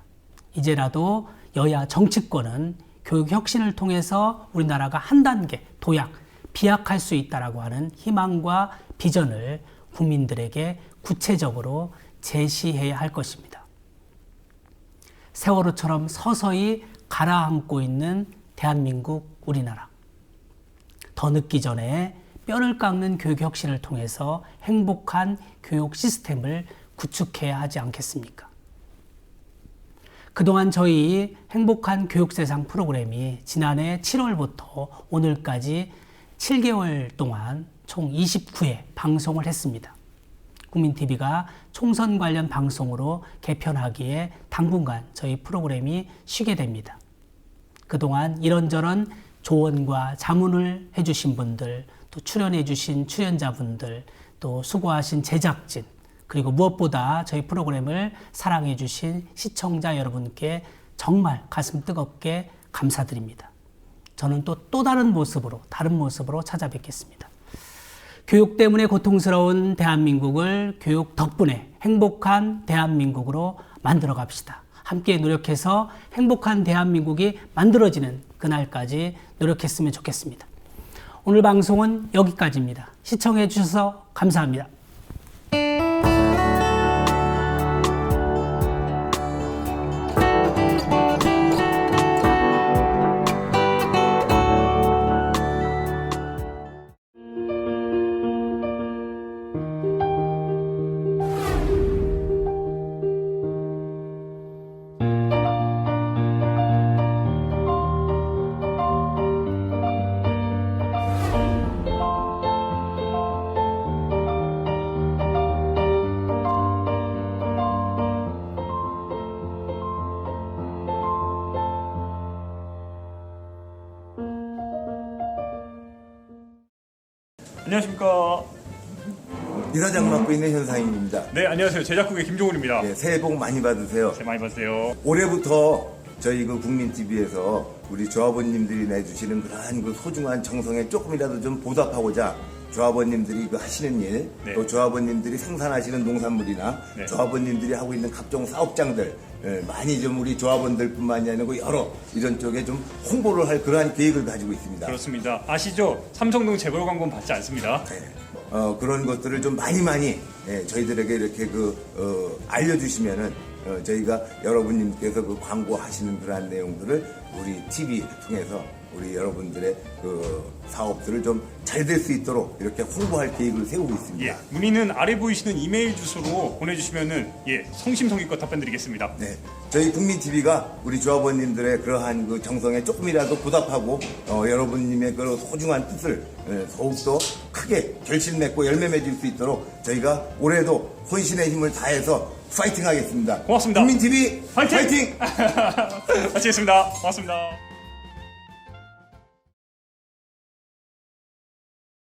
이제라도 여야 정치권은 교육 혁신을 통해서 우리나라가 한 단계 도약, 비약할 수 있다라고 하는 희망과 비전을 국민들에게 구체적으로 제시해야 할 것입니다. 세월호처럼 서서히 가라앉고 있는 대한민국 우리나라. 더 늦기 전에 뼈를 깎는 교육 혁신을 통해서 행복한 교육 시스템을 구축해야 하지 않겠습니까? 그동안 저희 행복한 교육세상 프로그램이 지난해 7월부터 오늘까지 7개월 동안 총 29회 방송을 했습니다. 국민TV가 총선 관련 방송으로 개편하기에 당분간 저희 프로그램이 쉬게 됩니다. 그동안 이런저런 조언과 자문을 해주신 분들, 또 출연해주신 출연자분들, 또 수고하신 제작진, 그리고 무엇보다 저희 프로그램을 사랑해주신 시청자 여러분께 정말 가슴 뜨겁게 감사드립니다. 저는 또 다른 모습으로, 다른 모습으로 찾아뵙겠습니다. 교육 때문에 고통스러운 대한민국을 교육 덕분에 행복한 대한민국으로 만들어 갑시다. 함께 노력해서 행복한 대한민국이 만들어지는 그날까지 노력했으면 좋겠습니다. 오늘 방송은 여기까지입니다. 시청해 주셔서 감사합니다. 안녕하십니까. 이사장 맡고 있는 현상입니다. 네, 안녕하세요. 제작국의 김종훈입니다. 네, 새해 복 많이 받으세요. 새해 많이 받으세요. 올해부터 저희 그 국민TV에서 우리 조합원님들이 내주시는 그러한 그 소중한 정성에 조금이라도 좀 보답하고자 조합원님들이 그 하시는 일, 네. 또 조합원님들이 생산하시는 농산물이나 네. 조합원님들이 하고 있는 각종 사업장들 많이 좀 우리 조합원들뿐만이 아니고 여러 이런 쪽에 좀 홍보를 할 그러한 계획을 가지고 있습니다. 그렇습니다. 아시죠? 삼성동 재벌 광고는 받지 않습니다. 네. 그런 것들을 좀 많이 저희들에게 이렇게 알려주시면은 저희가 여러분님께서 그 광고하시는 그러한 내용들을 우리 TV 통해서 우리 여러분들의 그 사업들을 좀 잘 될 수 있도록 이렇게 홍보할 계획을 세우고 있습니다. 예, 문의는 아래 보이시는 이메일 주소로 보내주시면은 성심성의껏 답변드리겠습니다. 네, 저희 국민TV가 우리 조합원님들의 그러한 그 정성에 조금이라도 보답하고 여러분님의 그 소중한 뜻을 더욱더 크게 결실 맺고 열매 맺을 수 있도록 저희가 올해도 혼신의 힘을 다해서 파이팅 하겠습니다. 고맙습니다. 국민TV 파이팅! 파이팅! 마치겠습니다. 고맙습니다.